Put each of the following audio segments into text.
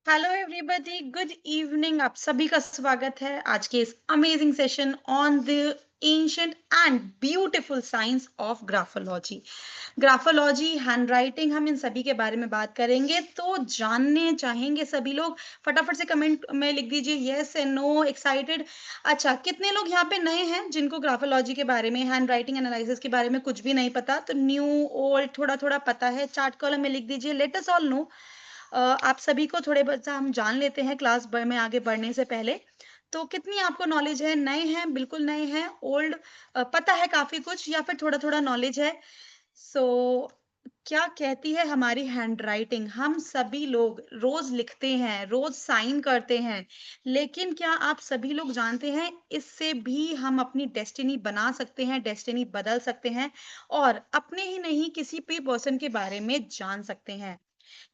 Hello everybody, good evening. आप सभी का स्वागत है आज के इस amazing session on the ancient and beautiful science of graphology. Graphology, handwriting, हम इन सभी के बारे में बात करेंगे। तो जानने चाहेंगे सभी लोग, फटाफट से कमेंट में लिख दीजिए यस एंड नो, एक्साइटेड। अच्छा, कितने लोग यहाँ पे नए हैं जिनको ग्राफोलॉजी के बारे में, हैंडराइटिंग एनालिसिस के बारे में कुछ भी नहीं पता? तो न्यू ओल्ड थोड़ा थोड़ा पता है, चार्ट कॉलम में लिख दीजिए लेट अस ऑल नो। आप सभी को थोड़े बहुत सा हम जान लेते हैं क्लास में आगे बढ़ने से पहले। तो कितनी आपको नॉलेज है? नए हैं, बिल्कुल नए हैं, ओल्ड, पता है काफ़ी कुछ या फिर थोड़ा-थोड़ा नॉलेज है? सो क्या कहती है हमारी हैंडराइटिंग? हम सभी लोग रोज़ लिखते हैं, रोज़ साइन करते हैं, लेकिन क्या आप सभी लोग जानते हैं इससे भी हम अपनी डेस्टिनी बना सकते हैं, डेस्टिनी बदल सकते हैं और अपने ही नहीं किसी भी पर्सन के बारे में जान सकते हैं।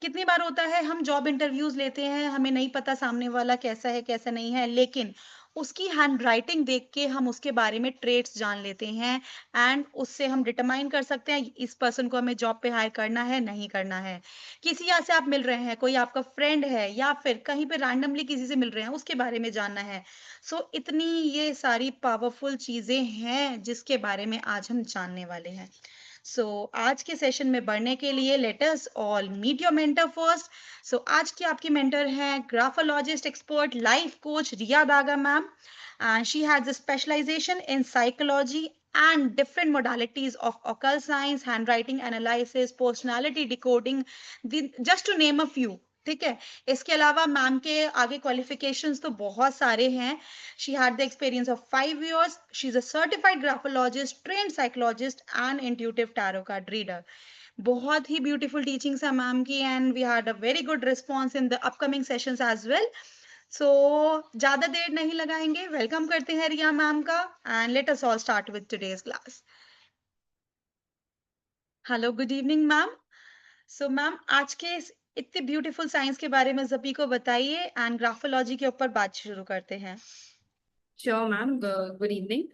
कितनी बार होता है हम जॉब इंटरव्यूज़ लेते हैं, हमें नहीं पता सामने वाला कैसा है, कैसा नहीं है, लेकिन उसकी हैंडराइटिंग देख के हम उसके बारे में ट्रेट्स जान लेते हैं एंड उससे हम डिटरमाइन कर सकते हैं इस पर्सन को हमें जॉब पे हायर करना है, नहीं करना है। किसी यहाँ से आप मिल रहे हैं, कोई आपका फ्रेंड है या फिर कहीं पे रैंडमली किसी से मिल रहे हैं, उसके बारे में जानना है। सो इतनी ये सारी पावरफुल चीज़ें हैं जिसके बारे में आज हम जानने वाले हैं। सो आज के सेशन में बढ़ने के लिए let us all meet your mentor first. So आज की आपकी मेंटर हैं graphologist expert life coach Riya Daga ma'am, and she has a specialization in psychology and different modalities of occult science, handwriting analysis, personality decoding, just to name a few। ठीक है, इसके अलावा ma'am के आगे क्वालिफिकेशंस तो बहुत सारे हैं। She had the experience of 5 years. She's a certified graphologist, trained psychologist, and intuitive tarot card reader. बहुत ही ब्यूटीफुल टीचिंग्स है मैम की and we had a very good response in the upcoming sessions as well. So ज्यादा देर नहीं लगाएंगे, welcome करते हैं रिया मैम का and let us all start with today's class. Hello, good evening ma'am. So ma'am, आज के इस इतने ब्यूटीफुल साइंस के बारे में सभी को बताइए एंड ग्राफोलॉजी के ऊपर बात शुरू करते हैं। Sure ma'am. Good evening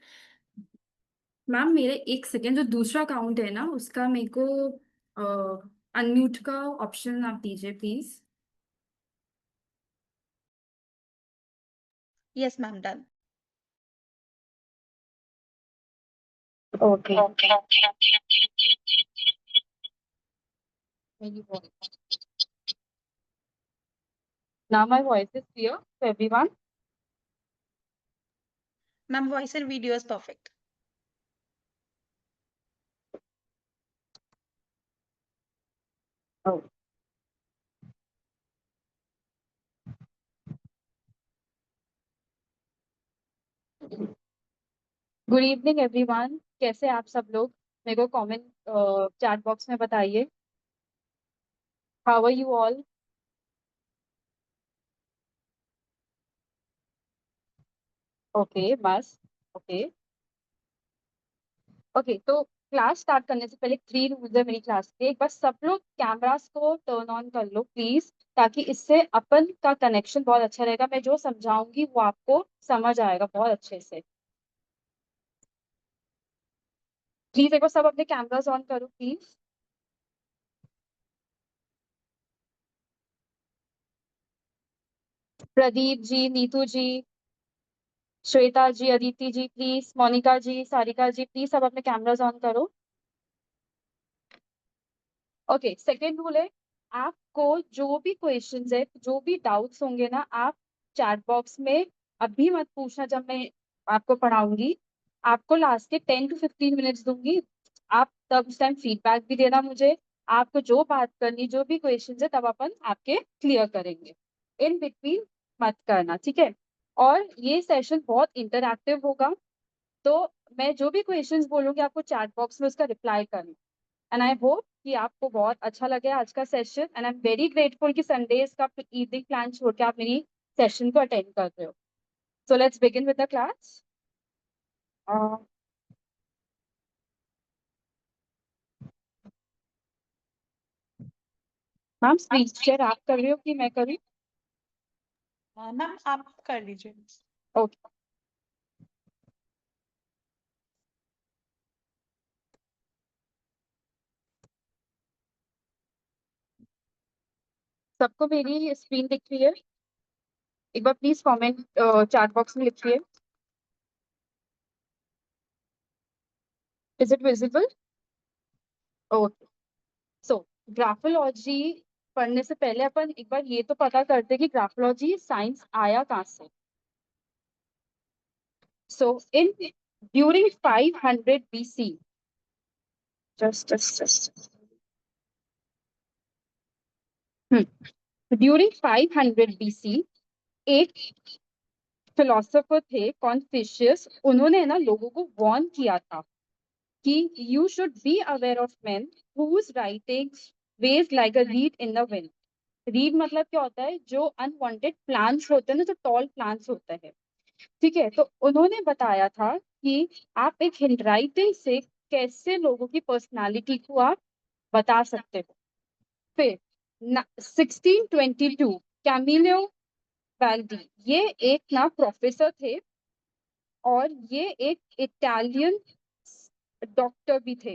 ma'am. मेरे एक सेकेंड, जो दूसरा अकाउंट है ना, उसका मेरे को अनम्यूट का ऑप्शन आप दीजिए please. Yes ma'am, done. Okay. Now my voice is clear to everyone. Ma'am voice and video is perfect. Good evening everyone, कैसे आप सब लोग? मेरे को कमेंट चैट बॉक्स में बताइए। How are you all? Okay, बस। ओके। ओके, तो क्लास स्टार्ट करने से पहले 3 रूल्स है मेरी क्लास के। एक बार सब लोग कैमरास को टर्न ऑन कर लो प्लीज, ताकि इससे अपन का कनेक्शन बहुत अच्छा रहेगा। मैं जो समझाऊंगी वो आपको समझ आएगा बहुत अच्छे से। प्लीज एक बार सब अपने कैमरास ऑन करो please. Pradeep ji, Neetu ji, Shweta ji, Aditi ji please, Monika ji, Sarika ji please सब अपने कैमरास ऑन करो। ओके, सेकेंड रूल है, आपको जो भी क्वेश्चंस है, जो भी डाउट्स होंगे ना, आप चैट बॉक्स में अभी मत पूछना। जब मैं आपको पढ़ाऊंगी, आपको लास्ट के 10 to 15 मिनट्स दूंगी, आप तब उस टाइम फीडबैक भी देना मुझे। आपको जो बात करनी, जो भी क्वेश्चंस है, तब अपन आपके क्लियर करेंगे। इन बिटवीन मत करना, ठीक है? और ये सेशन बहुत इंटरैक्टिव होगा, तो मैं जो भी क्वेश्चंस बोलूंगी आपको चैट बॉक्स में उसका रिप्लाई करना। एंड आई होप कि आपको बहुत अच्छा लगे आज का session, and I am very grateful कि संडेज का इवनिंग प्लान छोड़ के आप मेरी सेशन को अटेंड कर रहे हो। So let's begin with the class. Ma'am, screen share आप कर रहे हो कि मैं करूँ? मैम आप कर लीजिए। ओके। सबको मेरी स्क्रीन दिख रही है? एक बार प्लीज कमेंट चैट बॉक्स में लिखिए, is it visible? Okay. So graphology पढ़ने से पहले अपन एक बार ये तो पता करते कि ग्राफोलॉजी साइंस आया कहाँ से। So in during 500 BC, just during 500 BC एक फिलोसोफर थे कॉन्फ्यूशियस, उन्होंने ना लोगों को वार्न किया था कि you should be aware of man whose writing was like a reed in the wind. Reed मतलब क्या होता है? जो अनवांटेड प्लांट्स होते हैं ना, जो टॉल प्लांट्स होते हैं, ठीक है। तो उन्होंने बताया था कि आप एक हैंडराइटिंग से कैसे लोगों की पर्सनालिटी को आप बता सकते हो। फिर 1622 कैमिलो बैल्डी, ये एक ना प्रोफेसर थे और ये एक इटालियन डॉक्टर भी थे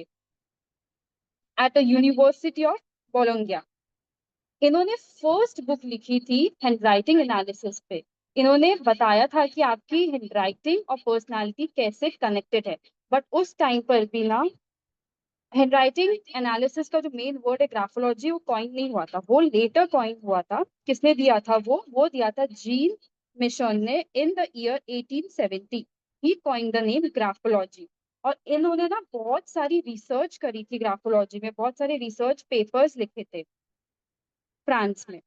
एट द यूनिवर्सिटी ऑफ बोलोंगिया। इन्होंने फर्स्ट बुक लिखी थी हैंडराइटिंग एनालिसिस पे। इन्होंने बताया था कि आपकी हैंडराइटिंग और पर्सनालिटी कैसे कनेक्टेड है। बट उस टाइम पर भी ना हैंडराइटिंग एनालिसिस का जो मेन वर्ड है ग्राफोलॉजी, वो कॉइन नहीं हुआ था, वो लेटर कॉइन हुआ था। किसने दिया था? वो दिया था जीन मिशन ने in the year 1870। He coin the name graphology. और इन्होंने ना बहुत सारी रिसर्च करी थी ग्राफोलॉजी में, बहुत सारे रिसर्च पेपर्स लिखे थे फ्रांस में।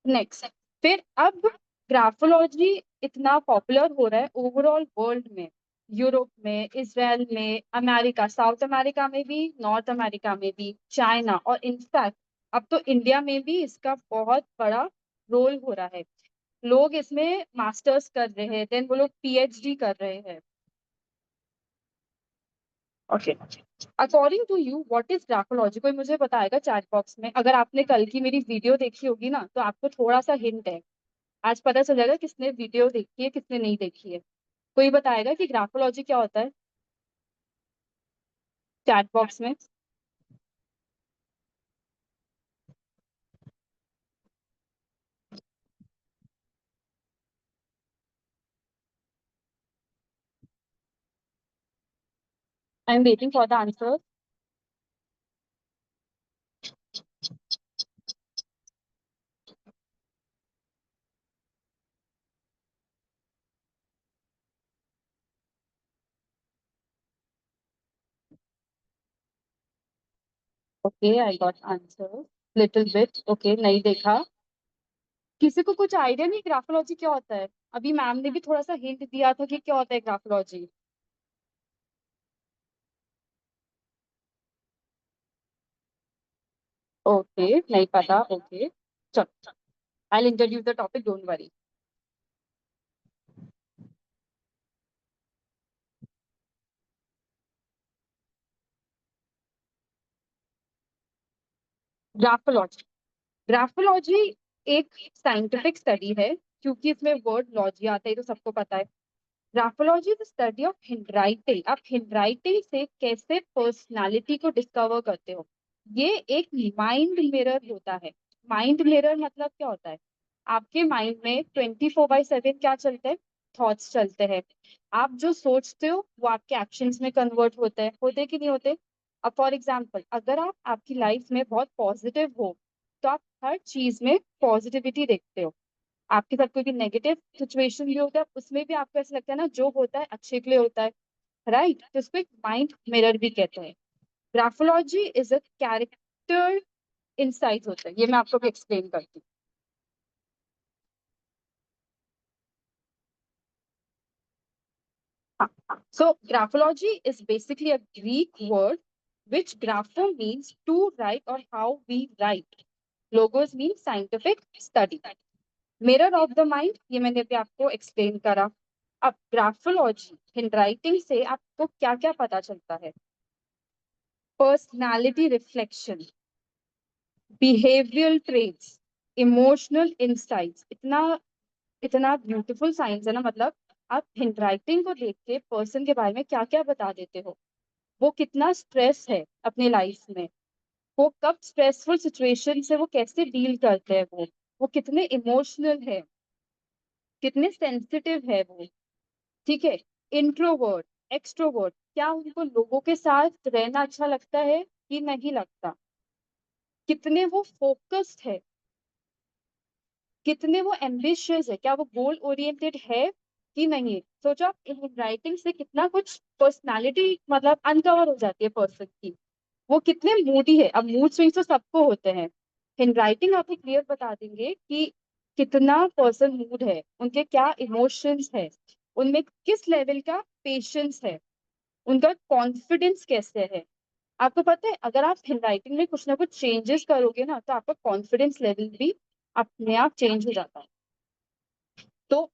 नेक्स्ट, फिर अब ग्राफोलॉजी इतना पॉपुलर हो रहा है ओवरऑल वर्ल्ड में, यूरोप में, इसराइल में, अमेरिका, साउथ अमेरिका में भी, नॉर्थ अमेरिका में भी, चाइना, और इनफैक्ट अब तो इंडिया में भी इसका बहुत बड़ा रोल हो रहा है। लोग इसमें मास्टर्स कर रहे हैं, देन वो लोग PhD कर रहे हैं। Okay, according to you what is graphology? कोई मुझे बताएगा चैट बॉक्स में? अगर आपने कल की मेरी वीडियो देखी होगी ना, तो आपको थोड़ा सा हिंट है, आज पता चल जाएगा किसने वीडियो देखी है किसने नहीं देखी है। कोई बताएगा कि ग्राफोलॉजी क्या होता है चैट बॉक्स में? I am waiting for the answer. Okay, I got answer little bit. Okay, नहीं देखा। किसी को कुछ आइडिया नहीं ग्राफोलॉजी क्या होता है? अभी मैम ने भी थोड़ा सा हिंट दिया था कि क्या होता है ग्राफोलॉजी। ओके, नहीं पता। ओके, चलो, I will introduce the topic, don't worry. Graphology, graphology एक साइंटिफिक स्टडी है, क्योंकि इसमें वर्ड लॉजी आता है तो सबको पता है। Graphology the study of handwriting. आप हैंडराइटिंग से कैसे पर्सनालिटी को डिस्कवर करते हो। ये एक माइंड मिरर होता है। माइंड मिरर मतलब क्या होता है? आपके माइंड में 24/7 क्या चलता है? थॉट्स चलते हैं। आप जो सोचते हो वो आपके एक्शंस में कन्वर्ट होते हैं कि नहीं होते? अब फॉर एग्जाम्पल, अगर आप आपकी लाइफ में बहुत पॉजिटिव हो, तो आप हर चीज में पॉजिटिविटी देखते हो। आपके साथ कोई भी नेगेटिव सिचुएशन भी होता है, उसमें भी आपको ऐसा लगता है ना, जो होता है अच्छे के लिए होता है, राइट? तो इसको एक माइंड मिरर भी कहते हैं। Graphology is a character insight होता है, ये मैं आपको भी एक्सप्लेन करती हूँ। So graphology is basically a Greek word which grapho means to write or how we write. Logos means scientific study. Mirror of the mind, ये मैंने अभी आपको एक्सप्लेन करा। अब ग्राफोलॉजी हैंडराइटिंग से आपको क्या क्या पता चलता है? Personality reflection, behavioural traits, emotional insights. इतना इतना ब्यूटीफुल साइंस है ना, मतलब आप हैंडराइटिंग को देख के पर्सन के बारे में क्या क्या बता देते हो। वो कितना स्ट्रेस है अपनी लाइफ में, वो कब स्ट्रेसफुल सिचुएशन से वो कैसे डील करते हैं, वो कितने इमोशनल है, कितने सेंसिटिव है वो, ठीक है। इंट्रोवर्ट, एक्सट्रोवर्ट, क्या उनको लोगों के साथ रहना अच्छा लगता है कि नहीं लगता, कितने वो फोकस्ड है, कितने वो एम्बिशियस है, क्या वो गोल ओरिएंटेड है कि नहीं। सोचो आप राइटिंग से कितना कुछ पर्सनालिटी मतलब अनकवर हो जाती है पर्सन की, वो कितने मूडी है। अब मूड स्विंग्स तो सबको होते हैं, इन राइटिंग आपको क्लियर बता देंगे कि कितना पर्सन मूड है, उनके क्या इमोशंस है, उनमें किस लेवल का पेशेंस है, उनका कॉन्फिडेंस कैसे है। आपको पता है अगर आप हैंड राइटिंग में कुछ ना कुछ चेंजेस करोगे ना तो आपका कॉन्फिडेंस लेवल भी अपने आप चेंज हो जाता है। तो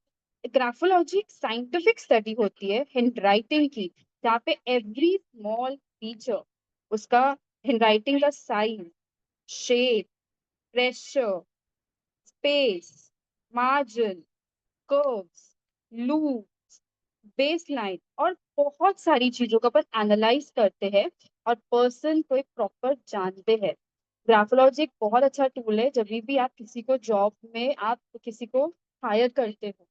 ग्राफोलॉजी एक साइंटिफिक स्टडी होती है हैंड राइटिंग की, जहाँ पे एवरी स्मॉल फीचर, उसका हैंड राइटिंग का size, shape, pressure, space, margin, curves, loops, base line और बहुत सारी चीजों का अपन एनालाइज करते हैं और पर्सन को एक प्रॉपर जानते हैं। ग्राफोलॉजी एक बहुत अच्छा टूल है जब भी आप किसी को जॉब में आप किसी को हायर करते हो।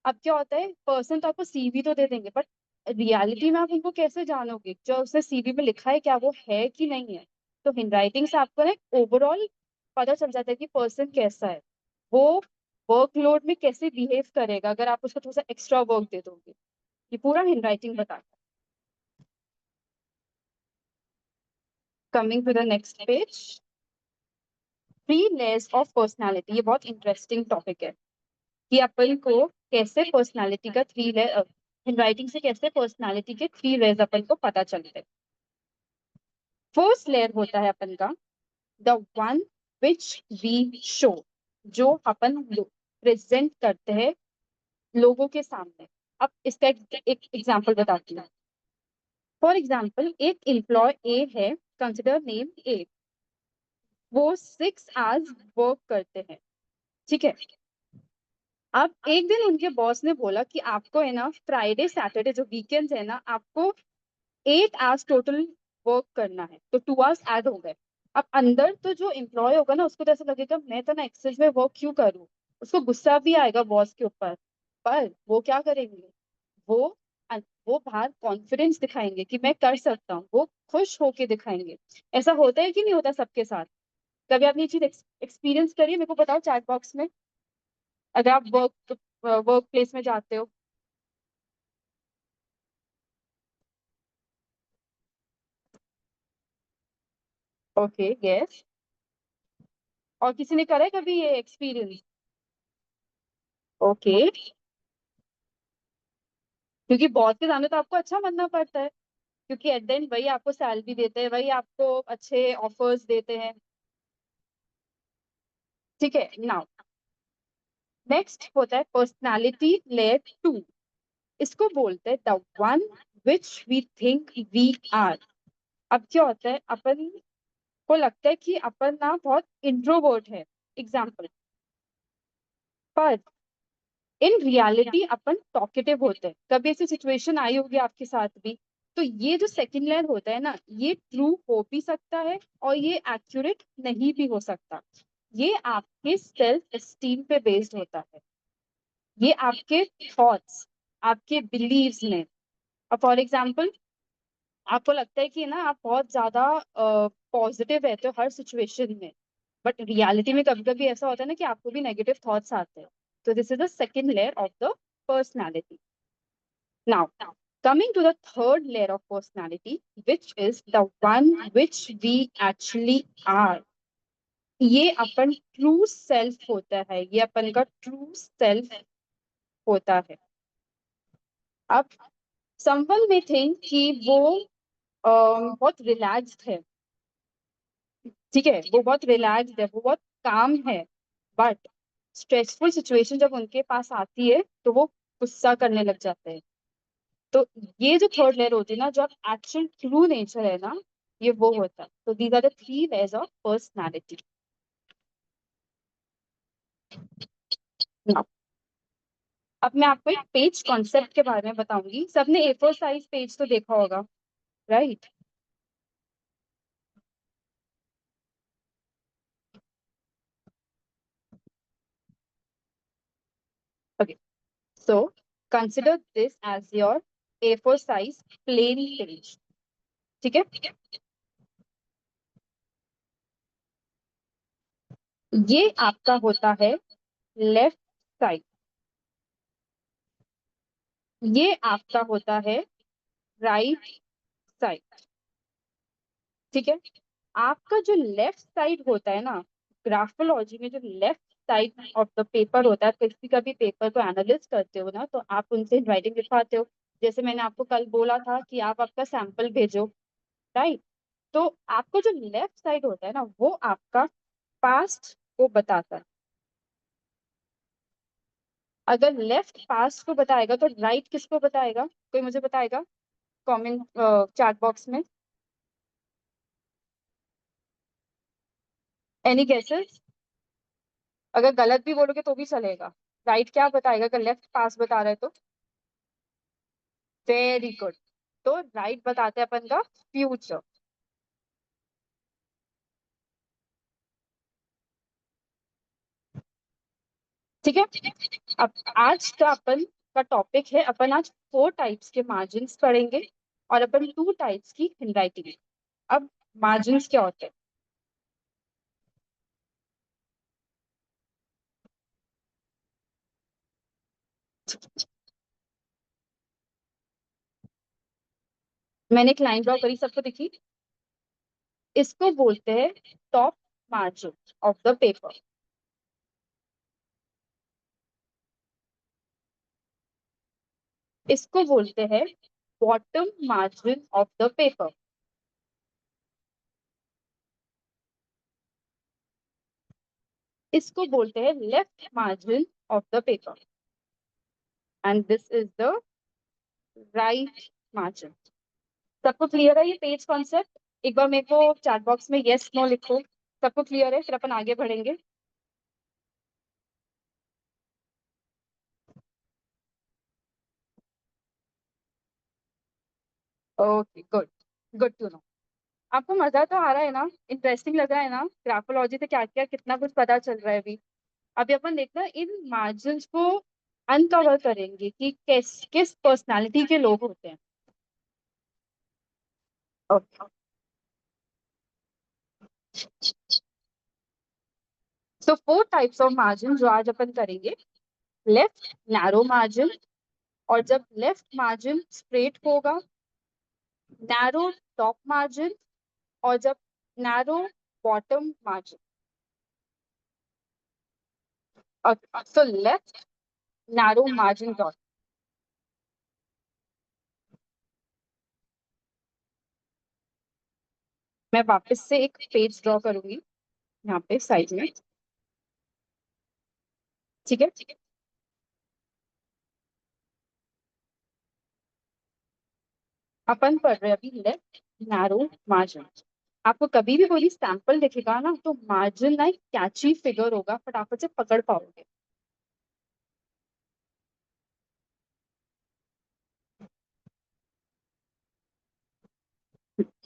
अब क्या होता है, पर्सन तो आपको सीवी तो दे देंगे बट रियलिटी में आप उनको कैसे जानोगे, जो उसने सीवी में लिखा है क्या वो है कि नहीं है। तो हैंड राइटिंग से आपको ना ओवरऑल पता चल जाता है कि पर्सन कैसा है, वो वर्कलोड में कैसे बिहेव करेगा अगर आप उसको थोड़ा सा एक्स्ट्रा वर्क दे दोगे। ये पूरा हैंड राइटिंग बताता है। Coming to the next page, 3 layers of personality. ये बहुत इंटरेस्टिंग टॉपिक है कि अपन को कैसे पर्सनालिटी का 3 लेयर, हैंड राइटिंग से कैसे पर्सनालिटी के 3 लेयर्स अपन को पता चलते हैं। फर्स्ट लेयर होता है अपन का the one which we show, जो अपन प्रेजेंट करते हैं लोगों के सामने। अब इसका एक एग्जांपल बताती हूँ। फॉर एग्जांपल एक एम्प्लॉय ए है, कंसिडर नेम ए, वो 6 आवर्स वर्क करते हैं, ठीक है। अब एक दिन उनके बॉस ने बोला कि आपको है ना फ्राइडे सैटरडे जो वीकेंड है ना, आपको 8 आवर्स टोटल वर्क करना है, तो 2 आवर्स ऐड हो गए। अब अंदर तो जो एम्प्लॉय होगा ना उसको तो ऐसा लगेगा मैं तो ना एक्सेस में वर्क क्यों करूँ, उसको गुस्सा भी आएगा बॉस के ऊपर। पर वो क्या करेंगे, वो वो बाहर कॉन्फिडेंस दिखाएंगे कि मैं कर सकता हूँ, वो खुश होके दिखाएंगे। ऐसा होता है कि नहीं होता सबके साथ। कभी आपने ये चीज एक्सपीरियंस करी है, मेरे को बताओ चैट बॉक्स में, अगर आप वर्क प्लेस में जाते हो। ओके यस, और किसी ने करा है कभी ये एक्सपीरियंस? ओके, क्योंकि बॉस के सामने तो आपको अच्छा बनना पड़ता है, क्योंकि एट द एंड वही आपको सैलरी देते हैं, वही आपको अच्छे ऑफर्स देते हैं, ठीक है। नाउ नेक्स्ट होता है पर्सनालिटी लेयर 2, इसको बोलते हैं the one which we think we are. अब क्या होता है, अपन को लगता है कि अपन ना बहुत इंट्रोवर्ट है, एग्जाम्पल, पर इन रियलिटी अपन टॉकेटिव होते हैं। कभी ऐसी सिचुएशन आई होगी आपके साथ भी। तो ये जो सेकंड लेयर होता है ना, ये ट्रू हो भी सकता है और ये एक्यूरेट नहीं भी हो सकता। ये आपके सेल्फ एस्टीम पे बेस्ड होता है, ये आपके थॉट्स, आपके बिलीव्स में। और फॉर एग्जाम्पल आपको लगता है कि ना आप बहुत ज्यादा पॉजिटिव रहते हो हर सिचुएशन में, बट रियलिटी में कभी कभी ऐसा होता है ना कि आपको भी नेगेटिव थॉट्स आते हैं। तो this is the second layer of the personality. Now coming to the third layer of personality, which is the one which we actually are। ये अपन ट्रू सेल्फ होता है, ये अपन का ट्रू सेल्फ होता है। अब someone may think कि वो बहुत रिलैक्स्ड है, ठीक है, वो बहुत रिलैक्स्ड है, वो बहुत काम है, बट स्ट्रेसफुल सिचुएशन जब उनके पास आती है तो वो गुस्सा करने लग जाते हैं। तो ये जो थर्ड लेयर होती है ना, जो एक्चुअल ट्रू नेचर है ना, ये वो होता है। तो these are the 3 layers of personality. अब मैं आपको एक पेज कॉन्सेप्ट के बारे में बताऊंगी। सबने A4 साइज पेज तो देखा होगा, right? So consider this as your A4 size plain page. ठीक है, ये आपका होता है लेफ्ट साइड, ये आपका होता है राइट साइड। ठीक है, आपका जो लेफ्ट साइड होता है ना, ग्राफोलॉजी में जो left side of the paper होता है, किसी का भी पेपर को एनालिस करते हो ना, तो आप उनसे राइटिंग लिखवाते हो। जैसे मैंने आपको कल बोला था कि आप आपका सैंपल भेजो, राइट? तो आपको जो लेफ्ट साइड होता है ना, वो आपका पास्ट को बताता है। अगर लेफ्ट पास्ट को बताएगा तो राइट किसको बताएगा? कोई मुझे बताएगा कमेंट चैट बॉक्स में? Any guesses? अगर गलत भी बोलोगे तो भी चलेगा। राइट क्या बताएगा अगर लेफ्ट पास बता रहा है तो? Very good. तो राइट बताते हैं अपन का फ्यूचर। ठीक है, अब आज का अपन का टॉपिक है, अपन आज 4 टाइप्स के मार्जिन्स पढ़ेंगे और अपन 2 टाइप्स की हैंडराइटिंग। अब मार्जिन्स क्या होते हैं? मैंने एक लाइन ड्रॉ करी, सबको दिखी? इसको बोलते हैं top margin of the paper. इसको बोलते हैं bottom margin of the paper. इसको बोलते हैं left margin of the paper and this is the right margin. सबको क्लियर है ये पेज कॉन्सेप्ट? एक बार मेरे को चैट बॉक्स में यस नो लिखो। सबको क्लियर है? फिर अपन आगे बढ़ेंगे। Okay, good, good to know. आपको मजा तो आ रहा है ना? इंटरेस्टिंग लग रहा है ना? ग्राफोलॉजी से क्या क्या कितना कुछ पता चल रहा है अभी। अभी अपन देखना इन मार्जिन्स को अनकवर करेंगे कि किस किस पर्सनालिटी के लोग होते हैं। Okay, so 4 types of margin जो आज अपन करेंगे। लेफ्ट नैरो मार्जिन, और जब लेफ्ट मार्जिन स्ट्रेट होगा, नैरो टॉप मार्जिन, और जब narrow bottom margin. So left narrow margin dot. मैं वापस से एक पेज ड्रॉ करूंगी यहाँ पे साइड में। ठीक है, अपन पढ़ रहे हैं अभी लेफ्ट नैरो मार्जिन। आपको कभी भी कोई सैंपल दिखेगा ना, तो मार्जिन ना एक कैची फिगर होगा, फटाफट से पकड़ पाओगे।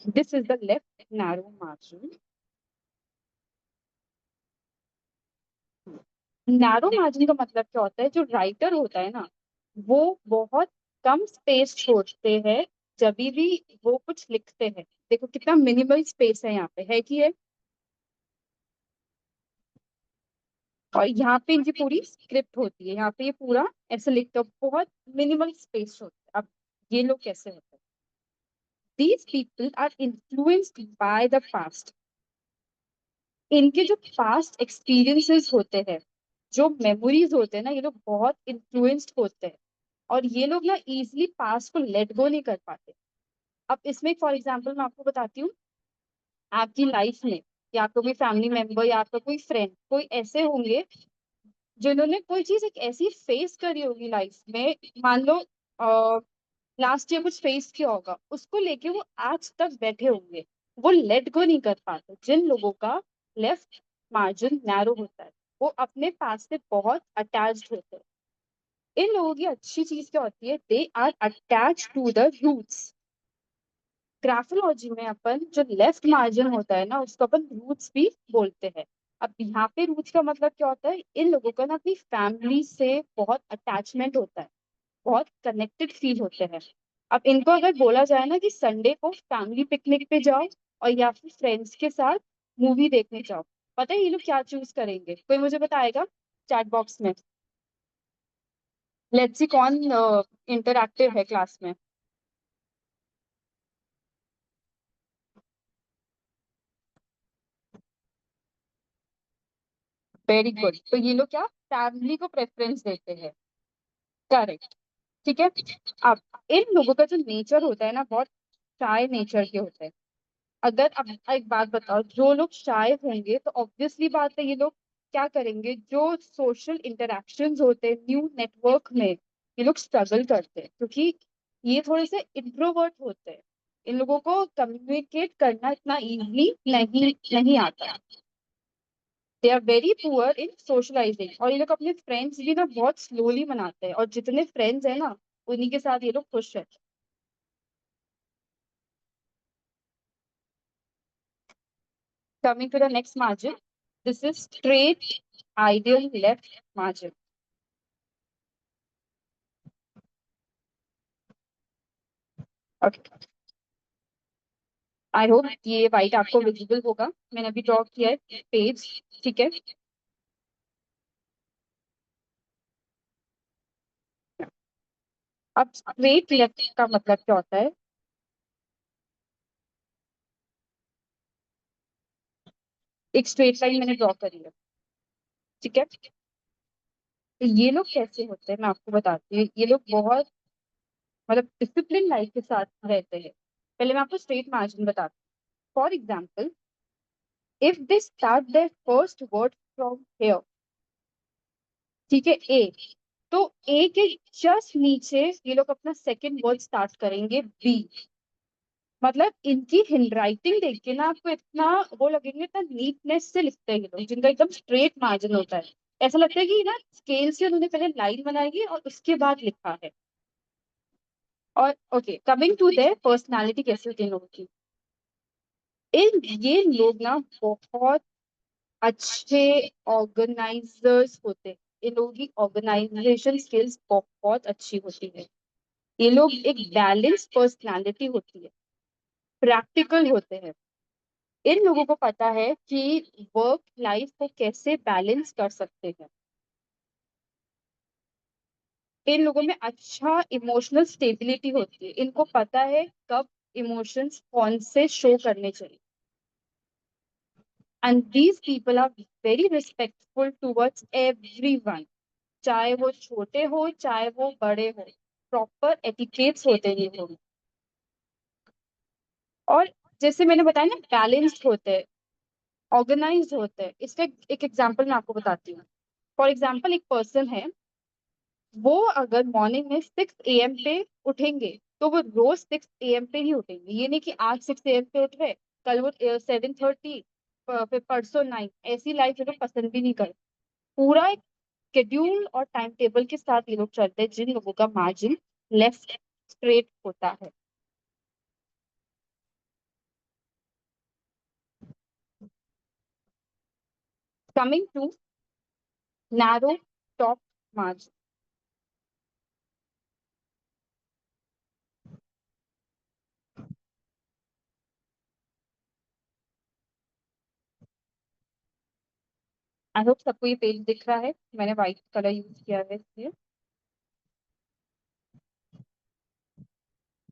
This is the left narrow margin. Narrow margin का मतलब क्या होता है? जो राइटर होता है ना, वो बहुत कम स्पेस छोड़ते हैं जब भी वो कुछ लिखते हैं। देखो कितना मिनिमल स्पेस है यहाँ पे, है कि है? और यहाँ पे इनकी पूरी स्क्रिप्ट होती है, यहाँ पे ये पूरा ऐसे लिखते हो, बहुत मिनिमल स्पेस होता है। अब ये लोग कैसे होते हैं? These people are influenced by the past. इनके जो पास्ट एक्सपीरियंसेस होते हैं, जो मेमोरीज होते हैं ना, ये लोग बहुत इन्फ्लुएंस्ड होते हैं। और ये लोग ना इजिली पास्ट को लेट गो नहीं कर पाते। अब इसमें फॉर एग्जाम्पल मैं आपको बताती हूँ, आपकी लाइफ में या आपका कोई फैमिली मेंबर या आपका कोई फ्रेंड, कोई ऐसे होंगे जिन्होंने कोई चीज एक ऐसी फेस करी होगी लाइफ में। मान लो लास्ट ईयर कुछ फेस किया होगा, उसको लेके वो आज तक बैठे होंगे, वो लेट गो नहीं कर पाते। जिन लोगों का लेफ्ट मार्जिन नैरो होता है, वो अपने पास से बहुत अटैच्ड होते हैं। इन लोगों की अच्छी चीज क्या होती है? They are attach to the roots. Graphology में अपन जो लेफ्ट मार्जिन होता है ना, उसको अपन रूट्स भी बोलते हैं। अब यहाँ पे रूट्स का मतलब क्या होता है, इन लोगों का ना अपनी फैमिली से बहुत अटैचमेंट होता है, बहुत कनेक्टेड फील होते हैं। अब इनको अगर बोला जाए ना कि संडे को फैमिली पिकनिक पे जाओ और या फिर फ्रेंड्स के साथ मूवी देखने जाओ, पता है ये लोग क्या चूज करेंगे? कोई मुझे बताएगा चैट बॉक्स में? लेट्स सी कौन इंटरैक्टिव है क्लास में। वेरी गुड, तो ये लोग क्या फैमिली को प्रेफरेंस देते हैं। करेक्ट। ठीक है। अब इन लोगों का जो नेचर होता है ना, बहुत शाय नेचर के होते हैं। अगर अब एक बात बताओ, जो लोग शाय होंगे तो ऑब्वियसली बात है ये लोग क्या करेंगे, जो सोशल इंटरेक्शंस होते हैं न्यू नेटवर्क में, ये लोग स्ट्रगल करते हैं क्योंकि ये थोड़े से इंट्रोवर्ट होते हैं। इन लोगों को कम्युनिकेट करना इतना इजली नहीं नहीं आता। They are very poor in socialising, और ये लोग अपने फ्रेंड्स भी ना बहुत स्लोली बनाते हैं, और जितने फ्रेंड्स है ना उन्हीं के साथ ये लोग खुश रहते हैं। Coming to the next margin, this is straight ideal left margin. Okay. I hope ये वाइट आपको विजिबल होगा, मैंने अभी ड्रॉ किया है पेज। ठीक है। अब स्ट्रेट लेफ्ट का मतलब क्या होता है? एक स्ट्रेट लाइन मैंने ड्रॉ करी है। ठीक है। तो ये लोग कैसे होते हैं मैं आपको बताती हूँ। ये लोग बहुत मतलब डिसिप्लिन लाइफ के साथ रहते हैं। पहले मैं आपको स्ट्रेट मार्जिन बताती हूँ। For example, if they start their first word from here, ठीक है, ए, तो ए के जस्ट नीचे ये लोग अपना सेकंड वर्ड स्टार्ट करेंगे बी। मतलब इनकी हैंडराइटिंग देख के ना आपको इतना वो लगेंगे, इतना नीटनेस से लिखते हैं ये लोग, जिनका एकदम स्ट्रेट मार्जिन होता है। ऐसा लगता है कि ना स्केल से उन्होंने पहले लाइन बनाई है और उसके बाद लिखा है। और okay, coming to their personality, कैसे होती है इन लोगों की? इन ये लोग ना बहुत अच्छे ऑर्गेनाइजर्स होते हैं। इन लोगों की ऑर्गेनाइजेशन स्किल्स बहुत अच्छी होती है। ये लोग एक बैलेंस पर्सनालिटी होती है, प्रैक्टिकल होते हैं। इन लोगों को पता है कि वर्क लाइफ को कैसे बैलेंस कर सकते हैं। इन लोगों में अच्छा इमोशनल स्टेबिलिटी होती है, इनको पता है कब इमोशंस कौन से शो करने चाहिए। And these people are very respectful towards everyone, चाहे वो छोटे हो चाहे वो बड़े हो। प्रॉपर एटिकेट्स होते हैं ये लोग। और जैसे मैंने बताया ना, बैलेंस्ड होते हैं, ऑर्गेनाइज्ड होते हैं। इसका एक एग्जांपल मैं आपको बताती हूँ। फॉर एग्जाम्पल, एक पर्सन है, वो अगर मॉर्निंग में 6 AM पे उठेंगे तो वो रोज 6 AM पे ही उठेंगे। ये नहीं कि आज 6 AM पे उठ रहे, कल वो 7:30, फिर परसों 9। ऐसी लाइफ ये लोग पसंद भी नहीं करते। पूरा एक शेड्यूल और टाइम टेबल के साथ ये लोग चलते हैं, जिन लोगों का मार्जिन लेफ्ट स्ट्रेट होता है। Coming to narrow top margin, I hope सबको ये पेज दिख रहा है, मैंने व्हाइट कलर यूज किया है इसलिए।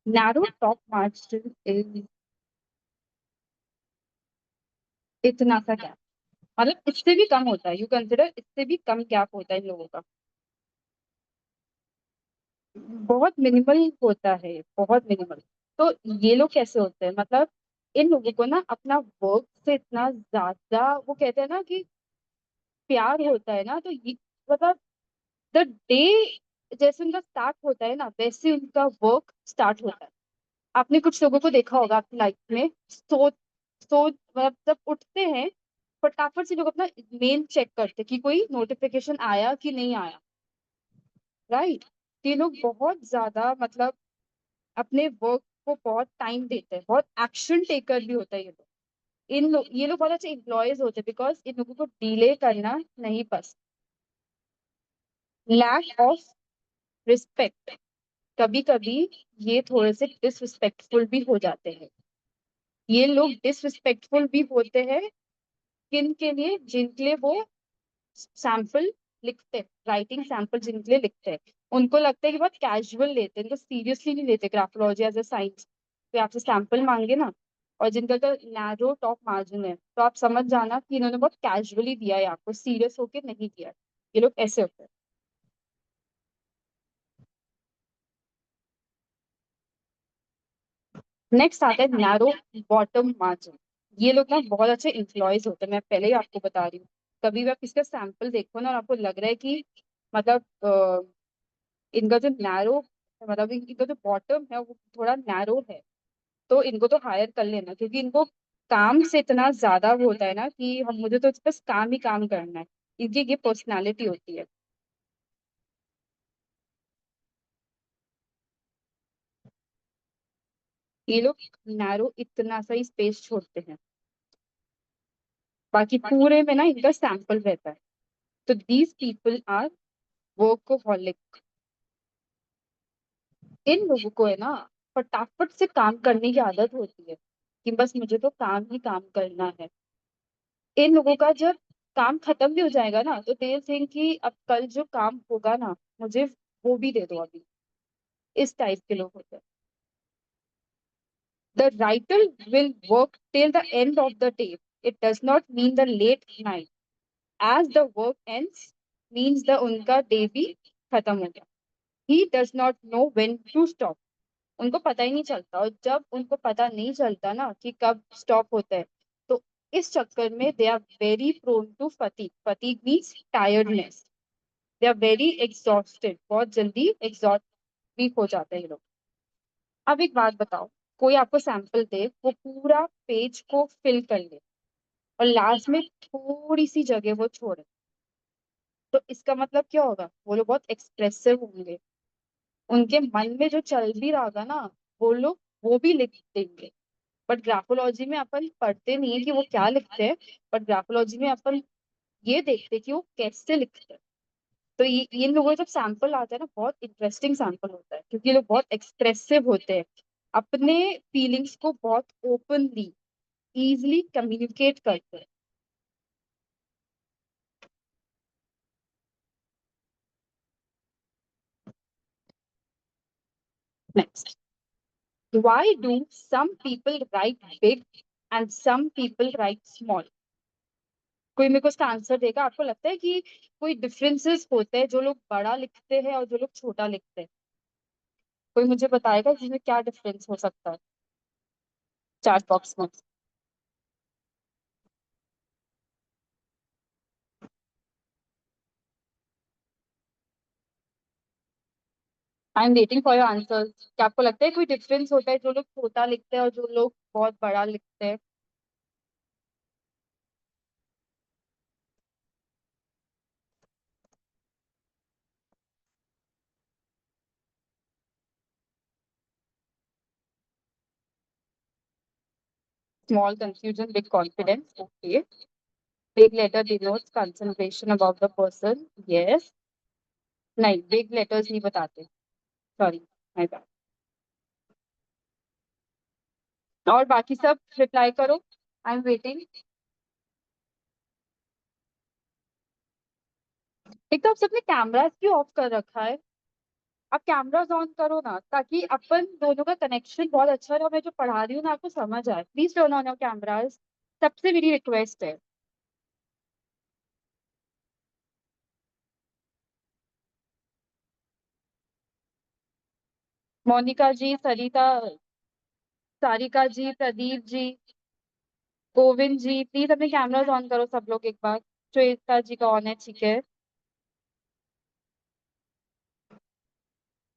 नैरो टॉप मार्जिन इज इतना सा गैप, मतलब इससे भी कम होता है। यू कंसिडर इससे भी कम गैप होता है इन लोगों का। बहुत मिनिमल होता है, बहुत मिनिमल। तो ये लोग कैसे होते हैं, मतलब इन लोगों को ना अपना वर्क से इतना ज्यादा, वो कहते हैं ना कि प्यार होता है ना, तो ये मतलब द डे जैसे उनका स्टार्ट होता है ना, वैसे उनका वर्क स्टार्ट होता है। आपने कुछ लोगों को देखा होगा अपनी लाइफ में, सो मतलब जब उठते हैं फटाफट से लोग अपना मेल चेक करते कि कोई नोटिफिकेशन आया कि नहीं आया। राइट। ये लोग बहुत ज्यादा मतलब अपने वर्क को बहुत टाइम देते हैं, बहुत एक्शन टेकर भी होता है ये लोग। ये लोग बहुत अच्छे एम्प्लॉयज होते हैं बिकॉज इन लोगों को डिले करना नहीं पसंद। लैक ऑफ रिस्पेक्ट, कभी कभी ये थोड़े से डिसरिस्पेक्टफुल भी हो जाते हैं। ये लोग डिसरिस्पेक्टफुल भी होते हैं किन के लिए, जिनके लिए वो सैंपल लिखते हैं, राइटिंग सैंपल जिनके लिए लिखते हैं। उनको लगता है कि बहुत कैजुअल लेते हैं, इनको सीरियसली नहीं लेते ग्राफोलॉजी एज ए साइंस। तो आपसे सैंपल मांगे ना, और जिनका तो नैरो टॉप मार्जिन है, तो आप समझ जाना कि इन्होंने बहुत कैजुअली दिया है, आपको सीरियस होके नहीं दिया है। ये लोग ऐसे होते हैं। नेक्स्ट आता है नैरो बॉटम मार्जिन। ये लोग ना बहुत अच्छे एम्प्लॉयज होते हैं, मैं पहले ही आपको बता रही हूँ। कभी भी आप इसका सैंपल देखो ना और आपको लग रहा है कि मतलब इनका जो नैरो, मतलब इनका जो बॉटम है वो थोड़ा नैरो है, तो इनको तो हायर कर लेना, क्योंकि इनको काम से इतना ज्यादा वो होता है ना कि हम मुझे तो बस काम ही काम करना है। इनकी ये पर्सनालिटी होती है। ये लोग नैरो इतना सा ही स्पेस छोड़ते हैं, बाकी पूरे में ना इनका सैंपल रहता है। तो दीज पीपल आर वर्कोहॉलिक। इन लोगों को है ना फटाफट से काम करने की आदत होती है कि बस मुझे तो काम ही काम करना है। इन लोगों का जब काम खत्म भी हो जाएगा ना, तो दे थिंक कि अब कल जो काम होगा ना, मुझे वो भी दे दो अभी। इस टाइप के लोग होते हैं। The writer will work till the end of the day. It does not mean the late night. As the work ends means the उनका डे भी खत्म हो गया। He does not know when to stop. उनको पता ही नहीं चलता, और जब उनको पता नहीं चलता ना कि कब स्टॉप होता है, तो इस चक्कर में they are very prone to fatigue. Fatigue means tiredness. They are very exhausted, बहुत जल्दी एग्जॉस्ट भी हो जाते हैं ये लोग। अब एक बात बताओ, कोई आपको सैंपल दे, वो पूरा पेज को फिल कर ले और लास्ट में थोड़ी सी जगह वो छोड़े, तो इसका मतलब क्या होगा? वो लोग बहुत एक्सप्रेसिव होंगे, उनके मन में जो चल भी रहा था ना, वो लोग वो भी लिख देंगे। बट ग्राफोलॉजी में अपन पढ़ते नहीं है कि वो क्या लिखते हैं, बट ग्राफोलॉजी में अपन ये देखते हैं कि वो कैसे लिखते हैं। तो ये इन लोगों का जब सैंपल आता है ना, बहुत इंटरेस्टिंग सैंपल होता है, क्योंकि ये लोग बहुत एक्सप्रेसिव होते हैं, अपने फीलिंग्स को बहुत ओपनली इजिली कम्युनिकेट करते हैं। Next, why do some people write big and some people write small? कोई मेरे को इसका आंसर देगा? आपको लगता है कि कोई डिफरेंसेस होते हैं, जो लोग बड़ा लिखते हैं और जो लोग छोटा लिखते हैं? कोई मुझे बताएगा इसमें क्या डिफरेंस हो सकता है चैट बॉक्स में? I am waiting for your answer. क्या आपको लगता है कोई डिफरेंस होता है, जो लोग छोटा लिखते हैं और जो लोग बहुत बड़ा लिखते हैं? Small confusion, big confidence, okay. Big letter denotes concentration about the person, yes. नहीं, बिग लेटर्स नहीं बताते, सॉरी, माय बैड। और बाकी सब रिप्लाई करो, आई एम वेटिंग। एक तो आप सबने कैमरास क्यों ऑफ कर रखा है? आप कैमरास ऑन करो ना, ताकि अपन दोनों का कनेक्शन बहुत अच्छा रहे और मैं जो पढ़ा रही हूँ ना आपको समझ आए। Please turn on your cameras, सबसे मेरी रिक्वेस्ट है। मोनिका जी, सरिता, सारिका जी, प्रदीप जी, गोविंद जी, प्लीज अपने कैमरास ऑन करो सब लोग एक बार। श्वेता जी का ऑन है, ठीक है।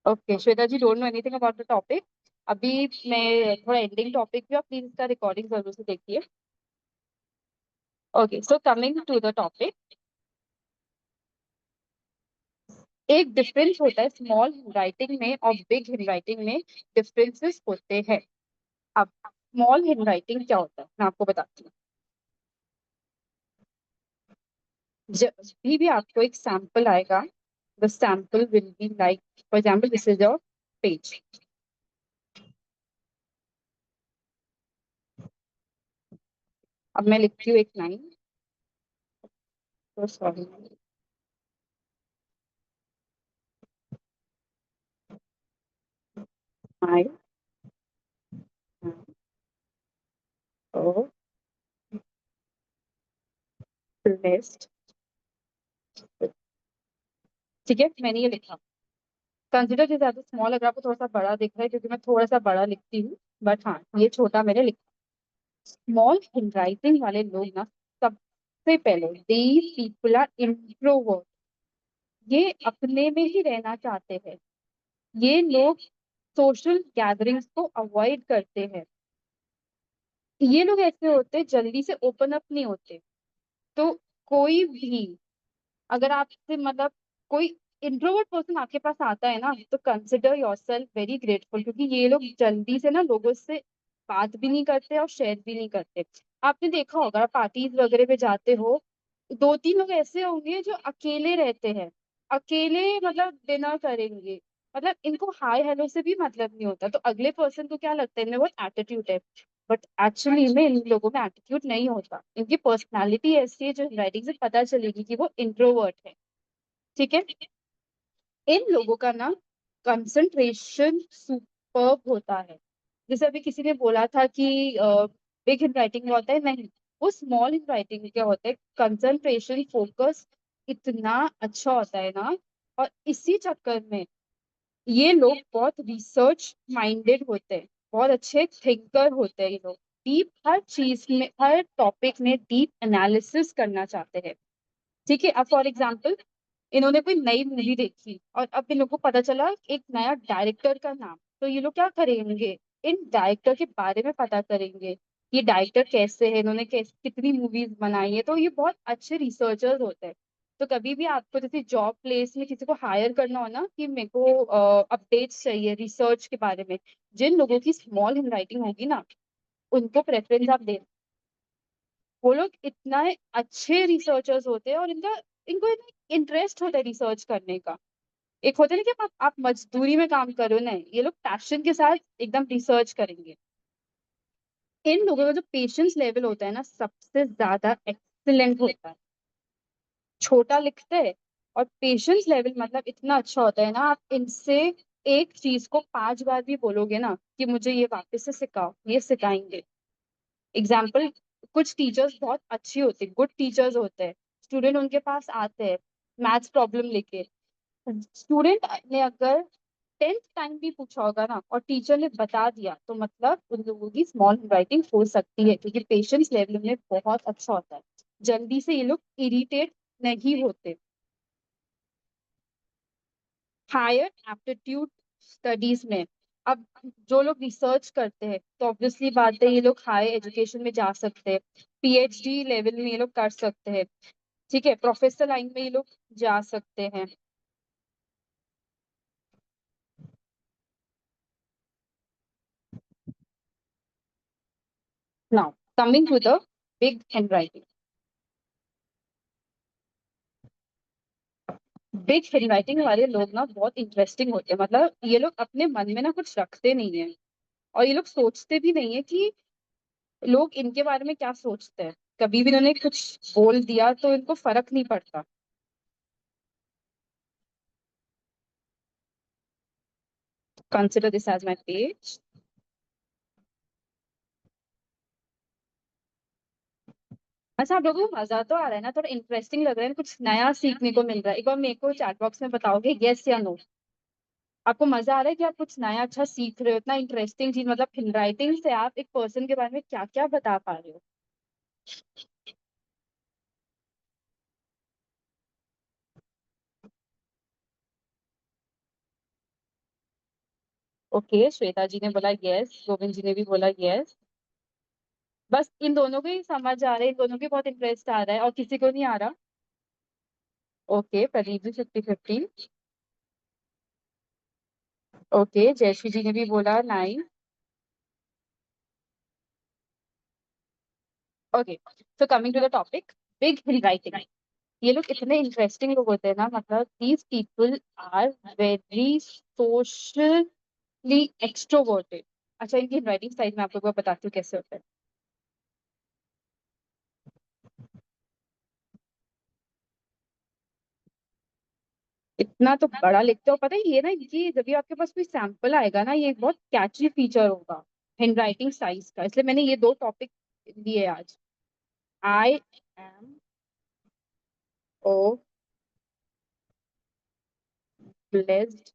Okay Shweta ji, don't know anything about the topic. अभी मैं थोड़ा एंडिंग टॉपिक भी, प्लीज इसका रिकॉर्डिंग जरूर से देखिए। Okay, so coming to the topic, एक डिफरेंस होता है स्मॉल राइटिंग में और बिग राइटिंग में, डिफरेंसेस होते हैं। अब स्मॉल हैंडराइटिंग क्या होता है मैं आपको बताती हूँ। जब भी आपको एक सैंपल आएगा, the sample will be like, for example this is your page. अब मैं लिखती हूँ एक लाइन, तो सॉरी, आई लिस्ट, ठीक है मैंने ये लिखा। कंसिडर दिस एज स्मॉल, अगर आपको थोड़ा सा बड़ा दिख रहा है क्योंकि मैं थोड़ा सा बड़ा लिखती हूँ, बट हाँ ये छोटा मैंने लिखा। स्मॉल हैंडराइटिंग वाले लोग ना, सबसे पहले दीज पीपल आर इंट्रोवर्ट, ये अपने में ही रहना चाहते हैं। ये लोग सोशल गैदरिंग्स को अवॉइड करते हैं। ये लोग ऐसे होते हैं जल्दी से ओपन अप नहीं होते। तो कोई भी अगर आपसे मतलब कोई इंट्रोवर्ट पर्सन आपके पास आता है ना, तो कंसिडर योरसेल्फ वेरी ग्रेटफुल, क्योंकि ये लोग जल्दी से ना लोगों से बात भी नहीं करते और शेयर भी नहीं करते। आपने देखा होगा आप पार्टीज वगैरह पे जाते हो, दो तीन लोग ऐसे होंगे जो अकेले रहते हैं, अकेले मतलब डिनर करेंगे, मतलब इनको हाय हेलो से भी मतलब नहीं होता, तो अगले पर्सन को क्या लगता है इनमें बहुत एटीट्यूड है। बट एक्चुअली में इन लोगों में एटीट्यूड नहीं होता, इनकी पर्सनालिटी ऐसी है जो राइटिंग से पता चलेगी कि वो इंट्रोवर्ट है। ठीक है, इन लोगों का ना कंसंट्रेशन सुपर्ब होता है। जैसे अभी किसी ने बोला था कि बिग हैंड राइटिंग में होता है, नहीं, वो स्मॉल हैंड राइटिंग में क्या होता है, कंसंट्रेशन फोकस इतना अच्छा होता है ना। और इसी चक्कर में ये लोग बहुत रिसर्च माइंडेड होते हैं, बहुत अच्छे थिंकर होते हैं। ये लोग डीप हर चीज में, हर टॉपिक में डीप एनालिसिस करना चाहते हैं। ठीक है, अब फॉर एग्जाम्पल इन्होंने कोई नई मूवी देखी और अब इन लोगों को पता चला एक नया डायरेक्टर का नाम, तो ये लोग क्या करेंगे, इन डायरेक्टर के बारे में पता करेंगे, ये डायरेक्टर कैसे है, इन्होंने कैसे कितनी मूवीज बनाई है, तो ये बहुत अच्छे रिसर्चर्स होते हैं। तो कभी भी आपको जैसे जॉब प्लेस में किसी को हायर करना हो ना, कि मेरे को अपडेट्स चाहिए रिसर्च के बारे में, जिन लोगों की स्मॉल हैंड राइटिंग होगी ना, उनको प्रेफरेंस आप दे। वो लोग इतना अच्छे रिसर्चर्स होते हैं और इनका इनको इतना इंटरेस्ट होता है रिसर्च करने का। एक होता है ना कि आप मजदूरी में काम करो, ना ये लोग पैशन के साथ एकदम रिसर्च करेंगे। इन लोगों का जो पेशेंस लेवल होता है ना, सबसे ज्यादा एक्सीलेंट होता है। छोटा लिखते हैं और पेशेंस लेवल मतलब इतना अच्छा होता है ना, आप इनसे एक चीज को 5 बार भी बोलोगे ना कि मुझे ये वापस से सिखाओ, ये सिखाएंगे। एग्जाम्पल, कुछ टीचर्स बहुत अच्छी होती, गुड टीचर्स होते हैं, स्टूडेंट उनके पास आते हैं मैथ्स प्रॉब्लम लेके, स्टूडेंट ने अगर 10th टाइम भी पूछा होगा ना और टीचर ने बता दिया, तो मतलब उन लोगों की स्मॉल राइटिंग हो सकती है, क्योंकि पेशेंस लेवल में बहुत अच्छा होता है। जल्दी से ये लोग इरिटेट नहीं होते। हायर एप्टीट्यूड स्टडीज में, अब जो लोग रिसर्च करते हैं तो ऑब्वियसली बात है ये लोग हाई एजुकेशन में जा सकते हैं, पीएचडी लेवल में ये लोग कर सकते हैं। ठीक है, प्रोफेसर लाइन में ये लोग जा सकते हैं। Now coming to the big handwriting. Big handwriting वाले लोग ना बहुत इंटरेस्टिंग होते हैं, मतलब ये लोग अपने मन में ना कुछ रखते नहीं है, और ये लोग सोचते भी नहीं है कि लोग इनके बारे में क्या सोचते हैं। कभी भी इन्होंने कुछ बोल दिया तो इनको फर्क नहीं पड़ता। Consider this as my page. अच्छा, आप लोगों को मजा तो आ रहा है ना, थोड़ा इंटरेस्टिंग लग रहा है, कुछ नया सीखने को मिल रहा है। एक बार मेरे को चैट बॉक्स में बताओगे यस या नो, आपको मजा आ रहा है कि आप कुछ नया अच्छा सीख रहे हो, इतना इंटरेस्टिंग चीज, मतलब हैंड राइटिंग से आप एक पर्सन के बारे में क्या क्या बता पा रहे हो। ओके, श्वेता जी ने बोला यस, गोविंद जी ने भी बोला यस। बस इन दोनों को ही समझ आ रहा है, इन दोनों को बहुत इंटरेस्ट आ रहा है और किसी को नहीं आ रहा। ओके, प्रदीप जी 50-50। ओके, जयश्री जी ने भी बोला 9। Okay, so coming to the topic, big handwriting. ये लोग इतने इंटरेस्टिंग लोग होते हैं ना, मतलब these people are very socially extroverted. अच्छा, इनकी हैंडराइटिंग स्टाइल मैं आपको बताती हूँ कैसे होता है। इतना तो बड़ा लिखते हो, पता है ये ना, ये जब भी आपके पास कोई सैंपल आएगा ना, ये बहुत कैची फीचर होगा हैंडराइटिंग साइज का, इसलिए मैंने ये दो टॉपिक लिए आज। आई एम ओ ब्लेस्ड,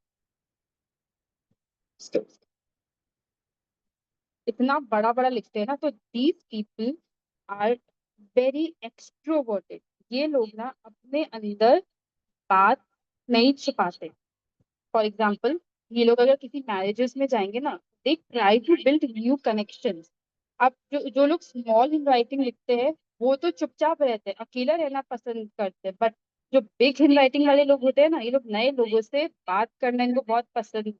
इतना बड़ा बड़ा लिखते हैं ना, तो these people are very extroverted. ये लोग ना अपने अंदर बात नहीं छिपाते। फॉर एग्जाम्पल, ये लोग अगर किसी मैरिजेस में जाएंगे ना, they try to build new connections. अब जो लोग स्मॉल हैंड राइटिंग लिखते हैं, वो तो चुपचाप रहते हैं, अकेला रहना पसंद करते हैं। बट जो बिग हैंड राइटिंग वाले लोग होते हैं ना, ये लोग नए लोगों से बात करना इनको बहुत पसंद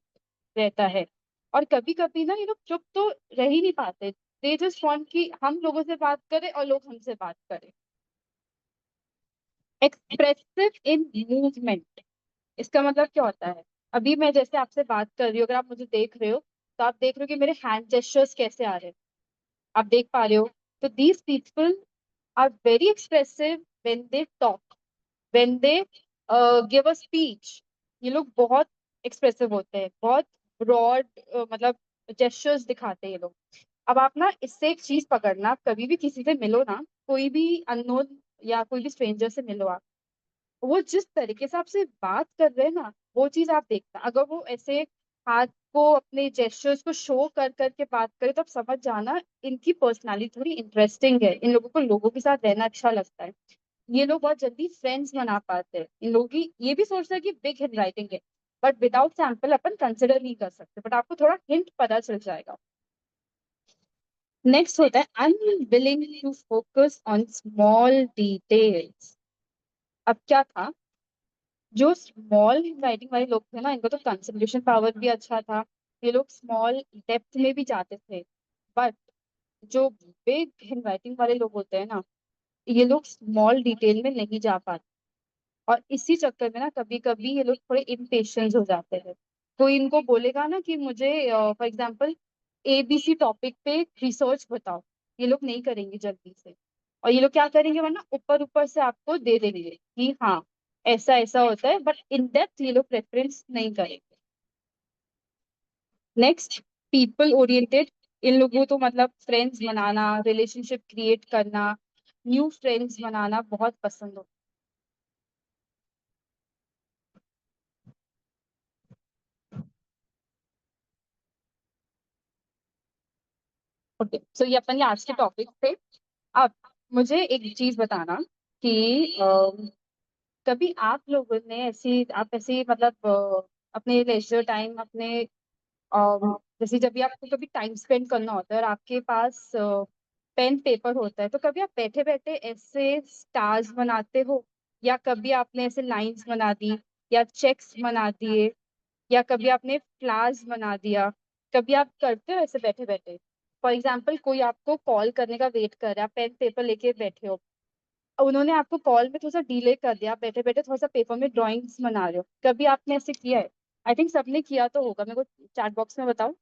रहता है। और कभी कभी ना ये लोग चुप तो रह ही नहीं पाते, दे जस्ट वांट कि हम लोगों से बात करें और लोग हमसे बात करें। एक्सप्रेसिव इन मूवमेंट, इसका मतलब क्या होता है? अभी मैं जैसे आपसे बात कर रही हूँ, अगर आप मुझे देख रहे हो, तो आप देख रहे हो कि मेरे हैंड जेस्चर्स कैसे आ रहे हैं, आप देख पा रहे हो। तो these people are very expressive when they talk, when they give a speech. ये लोग बहुत एक्सप्रेसिव होते हैं, बहुत ब्रॉड मतलब जेस्चर्स दिखाते हैं ये लोग। अब आप ना इससे एक चीज पकड़ना, आप कभी भी किसी से मिलो ना, कोई भी अननोन या कोई भी स्ट्रेंजर से मिलो आप, वो जिस तरीके से आपसे बात कर रहे हैं ना, वो चीज आप देखना। अगर वो ऐसे हाथ को अपने जेस्चर्स को शो कर करके बात करे, तो आप समझ जाना इनकी पर्सनालिटी थोड़ी इंटरेस्टिंग है, इन लोगों को लोगों के साथ रहना अच्छा लगता है। ये लोग बहुत जल्दी फ्रेंड्स बना पाते हैं। इन लोगों की ये भी सोचता है कि बिग हैंड राइटिंग है, but without sample upon consider नहीं कर सकते, बट आपको थोड़ा हिंट पता चल जाएगा। नेक्स्ट होता है unwilling to focus on small details. अब क्या था, जो स्मॉल राइटिंग वाले लोग थे ना, इनका तो कंसंट्रेशन पावर भी अच्छा था, ये लोग स्मॉल डेप्थ में भी जाते थे। बट जो बिग हैंड राइटिंग वाले लोग होते हैं ना, ये लोग स्मॉल डिटेल में नहीं जा पाते। और इसी चक्कर में ना कभी कभी ये लोग थोड़े इम्पेशेंस हो जाते हैं। कोई इनको बोलेगा ना कि मुझे फॉर एग्जांपल एबीसी टॉपिक पे रिसर्च बताओ, ये लोग नहीं करेंगे जल्दी से। और ये लोग क्या करेंगे, वरना ऊपर ऊपर से आपको दे देंगे कि हाँ ऐसा ऐसा होता है, बट इन डेप्थ ये लोग प्रेफरेंस नहीं करेंगे। Next, people oriented. इन लोगों तो मतलब फ्रेंड्स बनाना, रिलेशनशिप क्रिएट करना, न्यू फ्रेंड्स बनाना बहुत पसंद हो। ओके, सो ये अपन आज के टॉपिक थे। अब मुझे एक चीज बताना कि कभी आप लोगों ने ऐसी, आप ऐसी मतलब अपने लेजर टाइम, अपने जैसे जब भी आपको कभी टाइम स्पेंड करना होता है और आपके पास पेन पेपर होता है, तो कभी आप बैठे बैठे ऐसे स्टार्स बनाते हो, या कभी आपने ऐसे लाइंस बना दी, या चेक्स बना दिए, या कभी आपने फ्लावर्स बना दिया? कभी आप करते हो ऐसे बैठे बैठे? फॉर एग्जाम्पल, कोई आपको कॉल करने का वेट कर रहा है, आप पेन पेपर लेके बैठे हो, उन्होंने आपको कॉल में थोड़ा सा डिले कर दिया, आप बैठे बैठे थोड़ा सा पेपर में ड्राइंग्स बना रहे हो, कभी आपने ऐसे किया है? आई थिंक सबने किया तो होगा, मेरे को चैट बॉक्स में बताओ।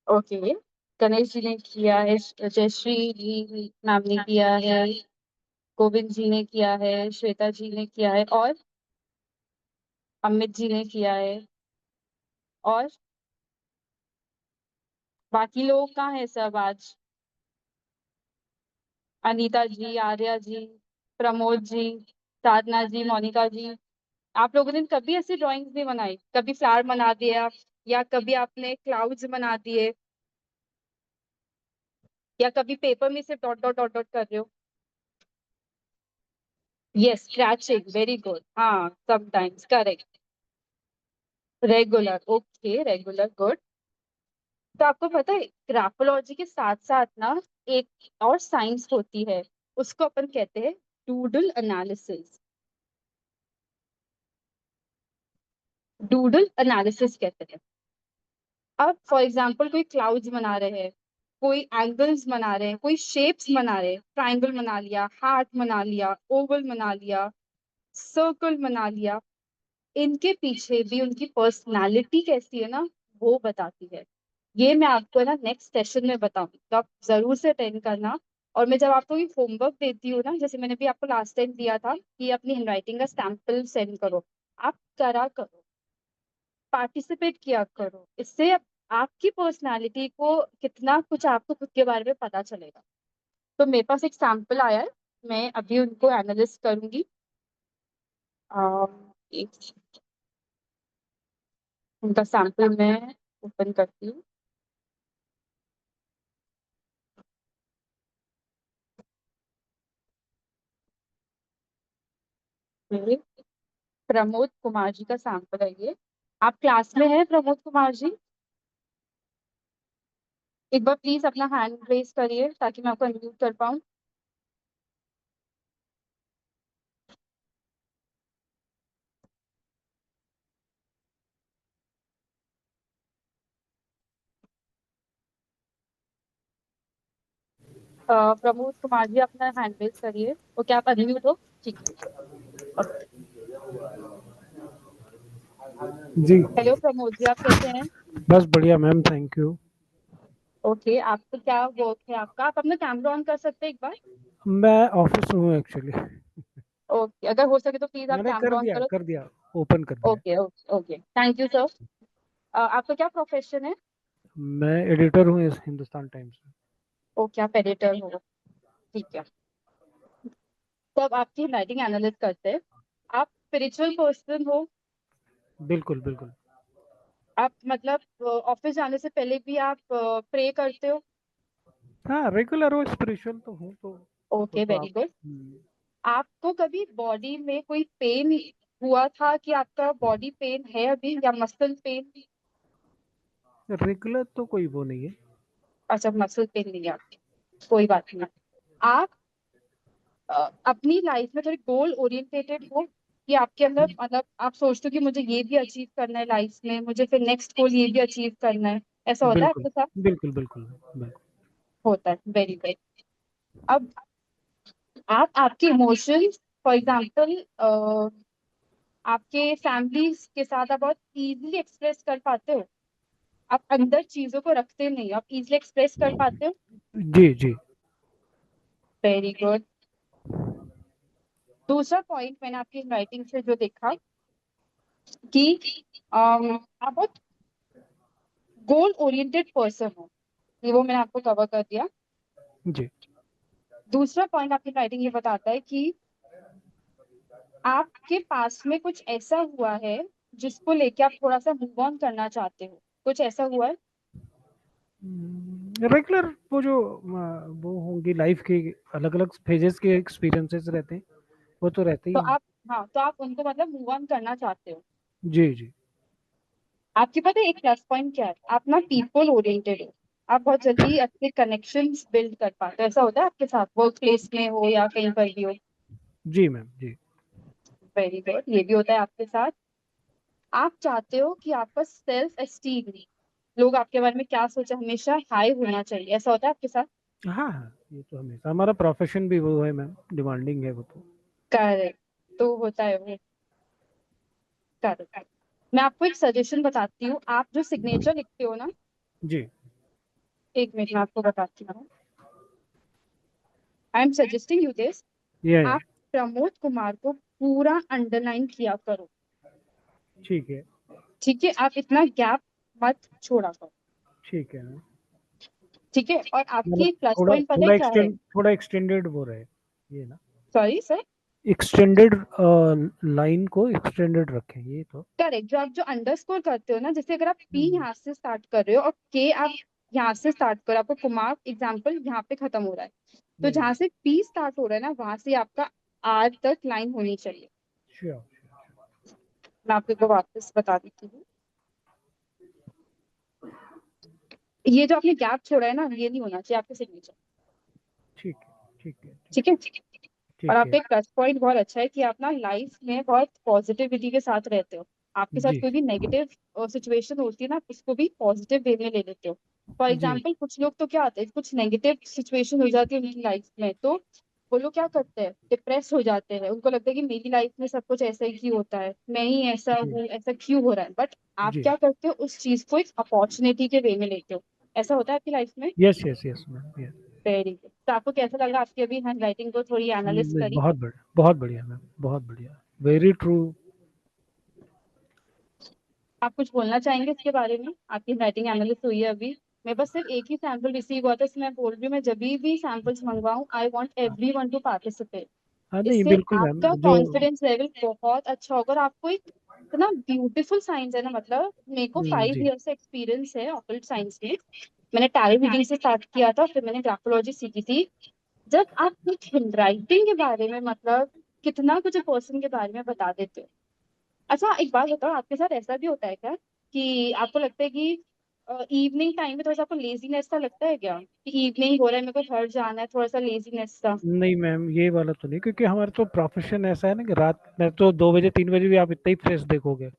ओके, गणेश जी ने किया है, जयश्री जी मैम ने किया है, गोविंद जी ने किया है, श्वेता जी ने किया है, और अमित जी ने किया है, और बाकी लोग कहाँ है सब आज? अनीता जी, आर्या जी, प्रमोद जी, साधना जी, मोनिका जी। आप लोगों ने कभी ऐसी ड्राइंग्स नहीं बनाई? कभी फ्लावर बना दिया, या कभी आपने क्लाउड्स बना दिए, या कभी पेपर में सिर्फ डॉट डॉट डॉट डॉट कर रहे हो? यस, स्क्रैचिंग, वेरी गुड, हाँ sometimes, correct. Regular, okay, regular, good. तो आपको पता है ग्राफोलॉजी के साथ साथ ना एक और साइंस होती है, उसको अपन कहते हैं डूडल एनालिसिस। डूडल एनालिसिस कहते हैं। अब फॉर एग्जाम्पल कोई क्लाउड्स बना रहे हैं, कोई एंगल्स बना रहे हैं, कोई शेप्स बना रहे हैं, ट्राइंगल बना लिया, हार्ट बना लिया, ओवल बना लिया, सर्कल बना लिया, इनके पीछे भी उनकी पर्सनालिटी कैसी है ना, वो बताती है। ये मैं आपको ना नेक्स्ट सेशन में बताऊंगी, तो आप जरूर से अटेंड करना। और मैं जब आपको ये होमवर्क देती हूँ ना, जैसे मैंने भी आपको लास्ट टाइम दिया था कि अपनी हैंडराइटिंग का सैंपल सेंड करो, आप करा करो, पार्टिसिपेट किया करो। इससे आपकी पर्सनालिटी को कितना कुछ आपको खुद के बारे में पता चलेगा। तो मेरे पास एक सैंपल आया है, मैं अभी उनको एनालिस करूंगी। एक उनका सैंपल मैं ओपन करती हूँ। ये प्रमोद कुमार जी का सैंपल है ये। आप क्लास में हैं प्रमोद कुमार जी? एक बार प्लीज अपना हैंड रेज करिए ताकि मैं आपको अनम्यूट कर पाऊँ। प्रमोद कुमार जी अपना हैंड रेज करिए। ओके, आप अनम्यूट हो? ठीक है। जी हेलो प्रमोद जी, आप कैसे हैं? बस बढ़िया मैम, थैंक यू। ओके, आपको क्या वर्क है आपका? आप अपना कैमरा ऑन कर सकते हैं एक बार? मैं ऑफिस में हूँ एक्चुअली। ओके, अगर हो सके तो प्लीज आप मैंने कैमरा ऑन करो। कर दिया, ओपन कर दिया। Okay okay okay, thank you sir. आपका क्या प्रोफेशन है? मैं एडिटर हूँ इस हिंदुस्तान टाइम्स में। ओके, आप एडिटर हो, ठीक है। तो अब आपकी राइटिंग एनालिस करते हैं। आप स्पिरिचुअल पर्सन हो? बिल्कुल बिल्कुल। आप मतलब ऑफिस जाने से पहले भी आप प्रे करते हो? हाँ, रेगुलर हो, स्पिरिचुअल तो हूँ तो। वो ओके, तो वेरी आप। गुड। आपको कभी बॉडी में कोई पेन हुआ था कि आपका बॉडी पेन है अभी, या मसल पेन? रेगुलर तो कोई वो नहीं है। अच्छा, मसल पेन नहीं है आपकी, कोई बात नहीं। आप अपनी लाइफ में थोड़ी गोल ओरिएंटेटेड हो कि आपके अंदर मतलब आप सोचते हो कि मुझे ये भी अचीव करना है लाइफ में, मुझे फिर नेक्स्ट गोल ये भी अचीव करना है, ऐसा होता है बिल्कुल आपके साथ? बिल्कुल बिल्कुल बिल्कुल। होता है, वेरी गुड। अब आप आपके इमोशंस, फॉर एग्जांपल आपके फैमिली के साथ आप बहुत इजीली एक्सप्रेस कर पाते हो? आप अंदर चीजों को रखते नहीं हो, आप इजीली एक्सप्रेस कर पाते हो? जी जी। Very good. दूसरा पॉइंट मैंने आपकी राइटिंग से जो देखा कि आप बहुत गोल ओरिएंटेड पर्सन हो, ये वो मैंने आपको कवर कर दिया। जी। दूसरा पॉइंट आपकी राइटिंग ये बताता है कि आपके पास में कुछ ऐसा हुआ है जिसको लेके आप थोड़ा सा मूव ऑन करना चाहते हो, कुछ ऐसा हुआ है? रेगुलर वो जो वो होंगी लाइफ के अलग अलग फेजेस के एक्सपीरियंसेस रहते हैं, वो तो रहते ही तो हैं। आप, हाँ, तो आप उनको मतलब मूव ऑन करना चाहते हो। जी जी। आपके पता है एक प्लस पॉइंट क्या है? आप ना पीपल ओरिएंटेड हो, आप बहुत जल्दी अच्छे कनेक्शंस बिल्ड कर पाते हो। ऐसा होता है आपके साथ, वर्क प्लेस में हो या कहीं पर भी हो? जी मैम जी। वेरी गुड, ये भी होता है आपके साथ। आप चाहते हो कि आपका सेल्फ एस्टीम, लोग आपके बारे में क्या सोचे, हमेशा हाई होना चाहिए, ऐसा होता है आपके साथ? हाँ हाँ, ये तो हमेशा हमारा प्रोफेशन भी वो है मैम, डिमांडिंग है वो तो। करेक्ट, तो होता है वो। करेक्ट। मैं आपको एक सजेशन बताती हूँ, आप जो सिग्नेचर लिखते हो ना, जी। एक मिनट में आपको बताती हूँ। I am suggesting you this. ये आप प्रमोद कुमार को पूरा अंडरलाइन किया करो, ठीक है। ठीक है? आप इतना गैप मत छोड़ा करो, ठीक है मैम। ठीक है? और आपकी मतलब एक प्लस पॉइंट पता है क्या है? थोड़ा एक्सटेंडेड वो रहे, ये ना। Sorry sir. एक्सटेंडेड लाइन को एक्सटेंडेड रखें, ये तो। करेक्ट, जो आप जो अंडरस्कोर करते हो ना, जैसे अगर आप पी यहाँ से स्टार्ट कर रहे हो और के आप यहाँ से स्टार्ट करो, आपको कुमार एग्जाम्पल यहाँ पे खत्म हो रहा है, तो जहाँ से पी स्टार्ट हो रहा है ना, वहां से आपका आर तक लाइन होनी चाहिए। श्योर। मैं आपको वापस बता देती हूँ, ये जो आपने गैप छोड़ा है ना, ये नहीं होना चाहिए आपके सिग्नेचर, ठीक है ठीक है ठीक है? और ठीक है। आपका एक प्लस पॉइंट बहुत अच्छा है कि आप ना लाइफ में बहुत पॉजिटिविटी के साथ रहते हो। आपके साथ जी कोई भी नेगेटिव सिचुएशन होती है ना, आप उसको भी पॉजिटिव वे में ले लेते हो। फॉर जी एग्जाम्पल कुछ लोग तो क्या आते हैं, कुछ नेगेटिव सिचुएशन हो जाती है उनकी लाइफ में, तो वो लोग क्या करते हैं, डिप्रेस हो जाते हैं। उनको लगता है कि मेरी लाइफ में सब कुछ ऐसा ही क्यों होता है, मैं ही ऐसा जी हूँ, ऐसा क्यों हो रहा है। बट आप जी। क्या करते हो, उस चीज को एक अपॉर्चुनिटी के वे में लेते हो। ऐसा होता है आपकी लाइफ में? Yes yes yes ma'am, yes. Very good. तो आपको कैसा लगा, आपकी अभी हैंड राइटिंग को थोड़ी एनालिस्ट करी? बहुत बढ़िया मैम, बहुत बढ़िया, वेरी ट्रू। आप कुछ बोलना चाहेंगे इसके बारे में? आपकी राइटिंग एनालिस्ट हुई है अभी। मेरे पास सिर्फ एक ही सैंपल रिसीव हुआ था, इसलिए मैं बोल रही हूँ, मैं जब भी सैंपल्स मंगवाऊँ, I want everyone to participate. हाँ नहीं इससे बिल्कुल मैम, आपका जो कॉन्फिडेंस लेवल बहुत अच्छा होगा। और आपको एक इतना ब्यूटीफुल साइंस है ना, मतलब मेरे को 5 जी ईयर से एक्सपीरियंस है ऑकल्ट साइंस में। मैंने टैरो रीडिंग से स्टार्ट किया था, फिर मैंने ग्राफोलॉजी सीखी थी। जब आप कुछ हैंडराइटिंग के बारे में, मतलब कितना कुछ पर्सन के बारे में बता देते हो। अच्छा एक बात बताओ, आपके साथ ऐसा भी होता है क्या कि आपको लगता है कि इवनिंग टाइम में थोड़ा सा आपको लेजीनेस सा लगता है क्या, कि इवनिंग हो रहा है, मेरे को घर जाना है, थोड़ा सा लेजीनेस सा? नहीं मैम, ये वाला तो नहीं, क्योंकि हमारा तो प्रोफेशन ऐसा है ना कि रात में तो 2 बजे 3 बजे भी आप इतना ही फ्रेश देखोगे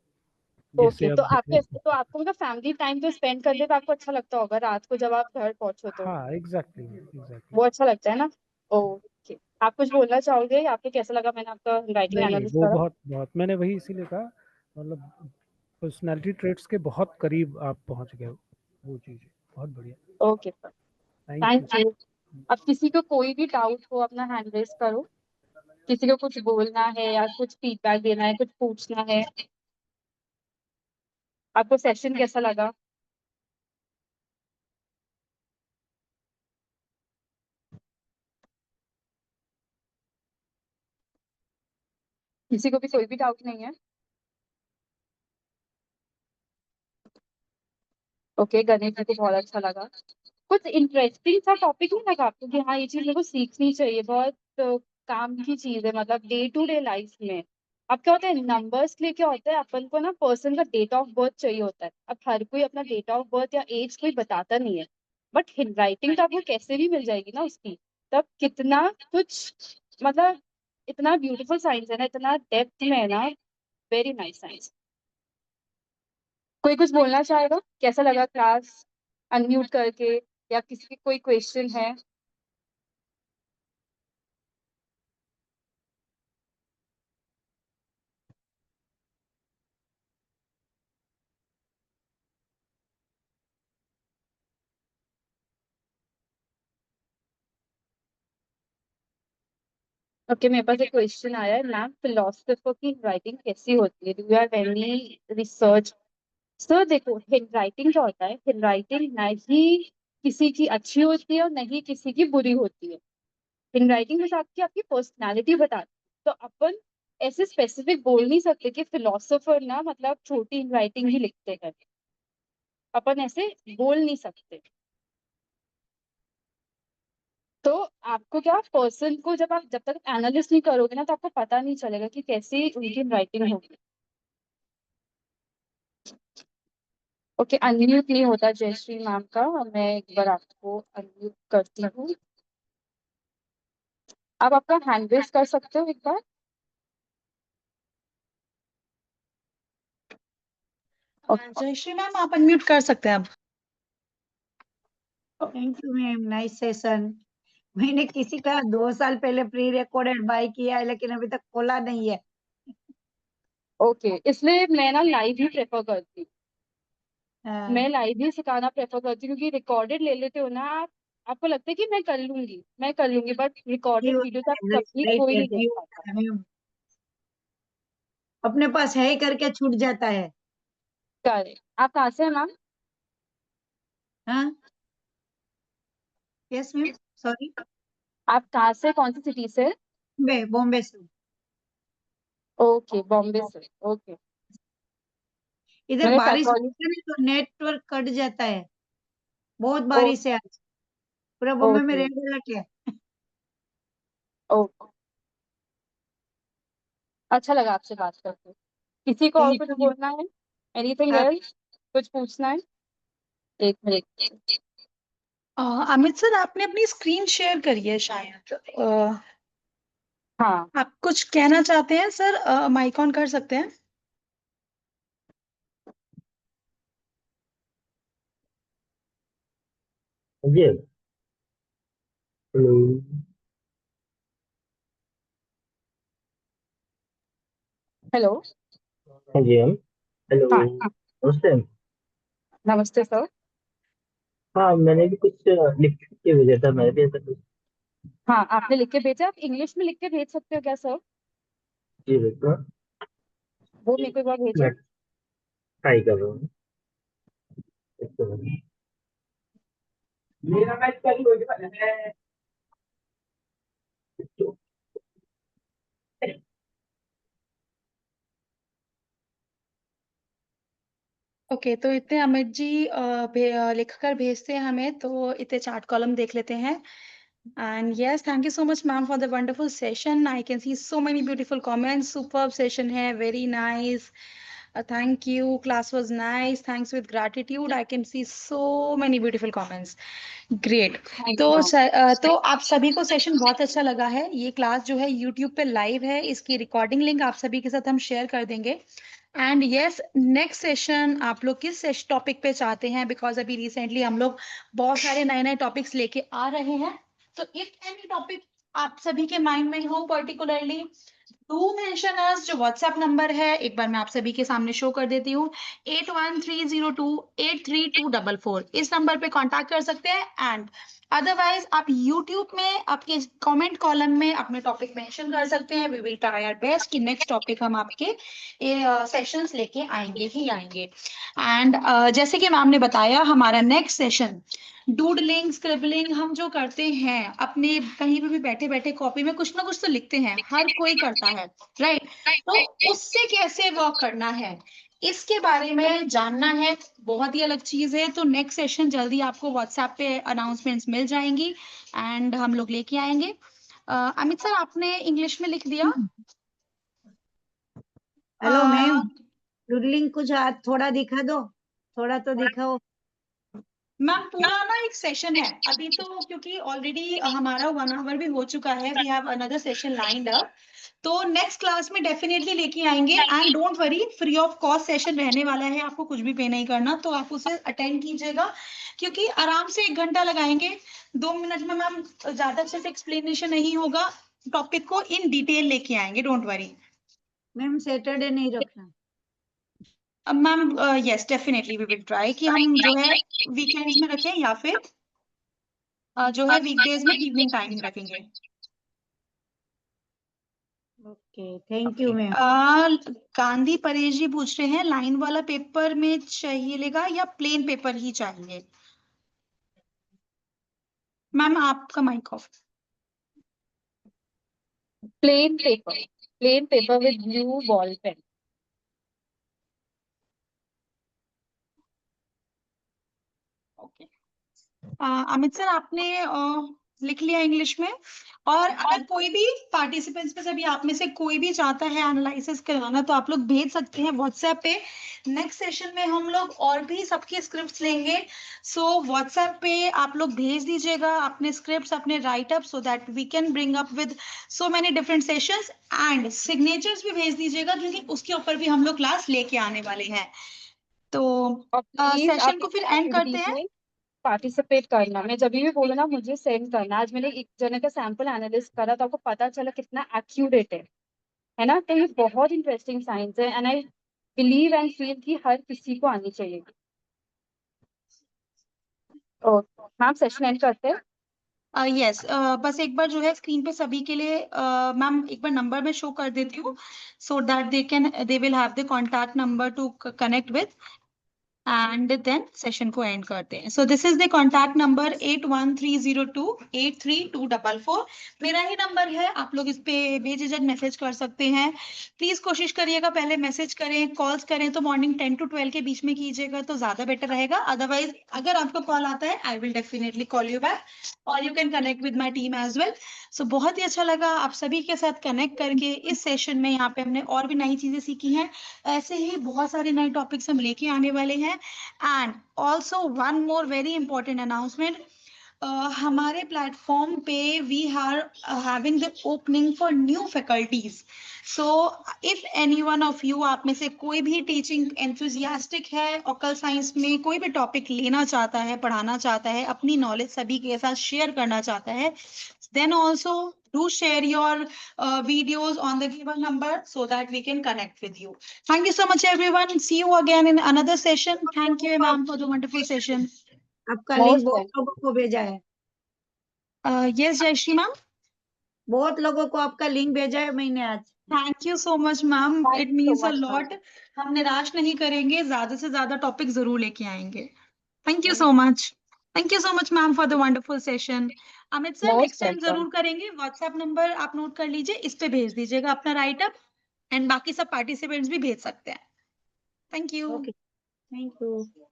जैसे ओके, आप देख रहे हैं। तो आपको मतलब फैमिली टाइम तो स्पेंड करने पे आपको अच्छा लगता होगा रात को जब आप घर पहुंचो तो? हाँ एग्जैक्टली एग्जैक्टली। वो अच्छा लगता है ना? ओके। आप कुछ बोलना चाहोगे, आपको कैसा लगा मैंने आपका राइटिंग नहीं नहीं, एनालिसिस वो करा? बहुत बहुत, मैंने वही इसीलिए कहा, मतलब पर्सनालिटी ट्रेट्स के बहुत करीब आप पहुंच गए हो, वो चीज़ है बहुत बढ़िया। Okay sir, thank you. Thank you. अब किसी को कोई भी डाउट हो, अपना हैंड रेस करो। किसी को कुछ बोलना है या कुछ फीडबैक देना है, कुछ पूछना है। आपको सेशन कैसा लगा? किसी को भी कोई भी डाउट नहीं है? ओके, गणेश जी को बहुत अच्छा लगा। कुछ इंटरेस्टिंग सा टॉपिक नहीं लगा आपको कि हाँ ये चीज मेरे को सीखनी चाहिए, बहुत काम की चीज है, मतलब डे टू डे लाइफ में? अब क्या होता है, नंबर्स के लिए क्या होता है, अपन को ना पर्सन का डेट ऑफ बर्थ चाहिए होता है। अब हर कोई अपना डेट ऑफ बर्थ या एज कोई बताता नहीं है, बट हैंड राइटिंग तो आपको कैसे भी मिल जाएगी ना उसकी। तब कितना कुछ, मतलब इतना ब्यूटीफुल साइंस है ना, इतना डेप्थ में है ना। Very nice science. कोई कुछ बोलना चाहेगा, कैसा लगा क्लास अनम्यूट करके, या किसी की कोई क्वेश्चन है? ओके, मेरे पास एक क्वेश्चन आया है, मैम फिलोसफर की राइटिंग कैसी होती है, do you have any research? Sir देखो, हैंड राइटिंग क्या होता है, हैंड राइटिंग ना ही किसी की अच्छी होती है और ना ही किसी की बुरी होती है। हैंड राइटिंग बस आपकी आपकी पर्सनालिटी बताती है। तो अपन ऐसे स्पेसिफिक बोल नहीं सकते कि फिलोसोफर ना मतलब छोटी हैंड राइटिंग ही लिखते हैं, अपन ऐसे बोल नहीं सकते। तो आपको क्या, पर्सन को जब तक एनालिस्ट नहीं करोगे ना, तो आपको पता नहीं चलेगा कि कैसी उनकी राइटिंग होगी। ओके, अनम्यूट नहीं होता जयश्री मैम का, मैं एक बार आपको अनम्यूट करती हूँ। आप आपका हैंड रेस कर सकते हो एक बार? जयश्री मैम, आप अनम्यूट कर सकते हैं अब। Thank you ma'am, nice session. मैंने किसी का 2 साल पहले प्री रिकॉर्डेड बाय किया है, लेकिन अभी तक खोला नहीं है। ओके, इसलिए मैं ना लाइव ही प्रेफर करती हूँ। मैं हाँ, लाइव ही सिखाना प्रेफर करती हूँ, क्योंकि रिकॉर्डेड ले लेते हो ना आप, आपको लगता है कि मैं कर लूंगी, बट ये रिकॉर्डेड वीडियो होता तक है, कभी राइट कोई है, नहीं देख ये पाता। होता है मैम। अपने पास है करके छूट जाता है। करेक्ट। आप कहाँ से हैं मैम? हाँ, यस मैम, सॉरी। आप कहाँ से, कौन सी सिटी से? बॉम्बे से। ओके, बॉम्बे से। ओके। इधर मैंने बारिश साइकोलॉजी। होती है ना, तो नेटवर्क कट जाता है। बहुत बारिश है आज, पूरा बॉम्बे में ओके। रेड अलर्ट है। ओके, अच्छा लगा आपसे बात करके। किसी को और थैंक कुछ यू। बोलना है? एनीथिंग आप एल्स? कुछ पूछना है? एक मिनट। अमित सर, आपने अपनी स्क्रीन शेयर करी है शायद। हाँ, आप कुछ कहना चाहते हैं सर? माइक ऑन कर सकते हैं। जी हेलो। हेलो। हाँ जी मैम। हेलो। हाँ नमस्ते। नमस्ते सर। हाँ मैंने भी कुछ लिख के भेजा था, मैं भी ऐसा कुछ। हाँ आपने लिख के भेजा, आप इंग्लिश में लिख के भेज सकते हो क्या सर? जी बिल्कुल। वो मेरे को एक बार भेजिए। मैं ट्राई कर रहा हूँ। एक सेकंड। मेरा मैच कल हो गया। ओके तो इतने अमित जी लिख कर भेजते हैं हमें, तो इतने चार्ट कॉलम देख लेते हैं. And yes, thank you so much, ma'am, for the wonderful session. I can see so many beautiful comments. Superb session है, very nice. Thank you. Class was nice. Thanks with gratitude. I can see so many beautiful comments. Great. Thank तो you. तो आप सभी को session बहुत अच्छा लगा है. ये क्लास जो है YouTube पे लाइव है. इसकी रिकॉर्डिंग लिंक आप सभी के साथ हम शेयर कर देंगे. एंड यस, नेक्स्ट सेशन आप लोग किस टॉपिक पे चाहते हैं, बिकॉज अभी रिसेंटली हम लोग बहुत सारे नए नए टॉपिक्स लेके आ रहे हैं. तो इफ एनी टॉपिक आप सभी के माइंड में हो पर्टिकुलरली, डू मेंशन अस. जो व्हाट्सएप नंबर है एक बार मैं आप सभी के सामने शो कर देती हूँ, 8130283244. इस नंबर पे कांटेक्ट कर सकते हैं. एंड अदरवाइज आप YouTube में आपके कमेंट कॉलम में अपने टॉपिक मेंशन कर सकते हैं. We will try our best कि नेक्स्ट टॉपिक हम आपके सेशंस लेके आएंगे ही आएंगे. एंड जैसे कि मैम ने बताया, हमारा नेक्स्ट सेशन डूडलिंग स्क्रिबलिंग हम जो करते हैं अपने कहीं पे भी बैठे बैठे कॉपी में कुछ ना कुछ तो लिखते हैं, हर कोई करता है, राइट? तो उससे कैसे वर्क करना है, इसके बारे में जानना है. बहुत ही अलग चीज है. तो नेक्स्ट सेशन जल्दी आपको व्हाट्सएप पे अनाउंसमेंट्स मिल जाएंगी एंड हम लोग लेके आएंगे. अमित सर, आपने इंग्लिश में लिख दिया. हेलो मैम, अ, डूडलिंग कुछ थोड़ा दिखा दो, थोड़ा तो दिखाओ. मैम पूरा ना एक सेशन है अभी तो, क्योंकि ऑलरेडी हमारा 1 आवर भी हो चुका है. We have another session lined up. तो नेक्स्ट क्लास में डेफिनेटली लेके आएंगे. And don't worry, free of cost session रहने वाला है. आपको कुछ भी पे नहीं करना, तो आप उसे अटेंड कीजिएगा, क्योंकि आराम से 1 घंटा लगाएंगे. 2 मिनट में मैम ज्यादा अच्छे से एक्सप्लेनेशन नहीं होगा. टॉपिक को इन डिटेल लेके आएंगे, डोंट वरी. मैम सैटरडे नहीं रखना. Ma'am yes, definitely we will try कि हम जो है वीकेंड्स में रखें, या फिर जो है वीकडेज में इवनिंग टाइमिंग रखेंगे. Okay, thank you ma'am. Gandhi Paresh ji पूछ रहे हैं, लाइन वाला पेपर में चाहिएगा या प्लेन पेपर ही चाहिए? मैम आपका mic off. Plain paper with blue ball pen. Okay. Amit sir, आपने लिख लिया इंग्लिश में. और अगर कोई भी पार्टिसिपेंट्स में से भी आप में से कोई भी चाहता है एनालिसिस करवाना, तो आप लोग भेज सकते हैं व्हाट्सएप पे. नेक्स्ट सेशन में हम लोग और भी सबके स्क्रिप्ट्स लेंगे. सो व्हाट्सएप पे आप लोग भेज दीजिएगा अपने स्क्रिप्ट्स, अपने writeup, so that we can bring up with so many different sessions. And signatures भी भेज दीजिएगा, क्योंकि उसके ऊपर भी हम लोग क्लास लेके आने वाले हैं. तो और प्लीज आप सेशन को फिर एंड करते एक्टिविटीज हैं. में पार्टिसिपेट करना। मैं जब भी बोलूँ ना, मुझे सेंड करना। आज मैंने एक जने का सैंपल एनालिस्ट करा तो आपको पता चला कितना एक्यूरेट है ना? तो ये बहुत इंटरेस्टिंग साइंस है and I believe and feel कि हर किसी को आनी चाहिए। और मैम सेशन एंड करते हैं। यस, बस एक बार जो है स्क्रीन पे सभी के लिए मैम एक बार नंबर में शो कर देती हूँ, so that they will have the contact number to connect with. And then session को एंड करते हैं. So this is the contact number 8130283244. मेरा ही नंबर है, आप लोग इस पे बेझिझक मैसेज कर सकते हैं. प्लीज कोशिश करिएगा पहले मैसेज करें. कॉल्स करें तो मॉर्निंग 10 to 12 के बीच में कीजिएगा, तो ज्यादा बेटर रहेगा. अदरवाइज अगर आपको कॉल आता है, I will definitely call you back, और you can connect with my team as well. So बहुत ही अच्छा लगा आप सभी के साथ कनेक्ट करके. इस सेशन में यहाँ पे हमने और भी नई चीजें सीखी हैं. ऐसे ही बहुत सारे नए टॉपिक्स हम लेके आने वाले हैं. And also one more very important announcement, हमारे प्लेटफॉर्म पे we are having the opening for new faculties. So if any one of you, आप में से कोई भी टीचिंग एंथुजियास्टिक है, ऑकल साइंस में कोई भी टॉपिक लेना चाहता है, पढ़ाना चाहता है, अपनी नॉलेज सभी के साथ शेयर करना चाहता है, then also do share your videos on the given number so that we can connect with you. Thank you so much everyone. See you again in another session. Thank you ma'am for the wonderful session. आपका link Most बहुत लोगों को भेजा है, Yes Jayashree ma'am. बहुत लोगों को आपका लिंक भेजा है मैंने आज. Thank you so much ma'am. Thank It you so means a much, ma'am. lot. हम निराश नहीं करेंगे, ज्यादा से ज्यादा टॉपिक जरूर लेके आएंगे. Thank you so much. Thank you so much ma'am for the wonderful session. Amit sir Most next time welcome. जरूर करेंगे. व्हाट्सएप नंबर आप नोट कर लीजिए, इस पे भेज दीजिएगा अपना राइट अप, एंड बाकी सब पार्टिसिपेंट्स भी भेज सकते हैं. Thank you. Okay, thank you.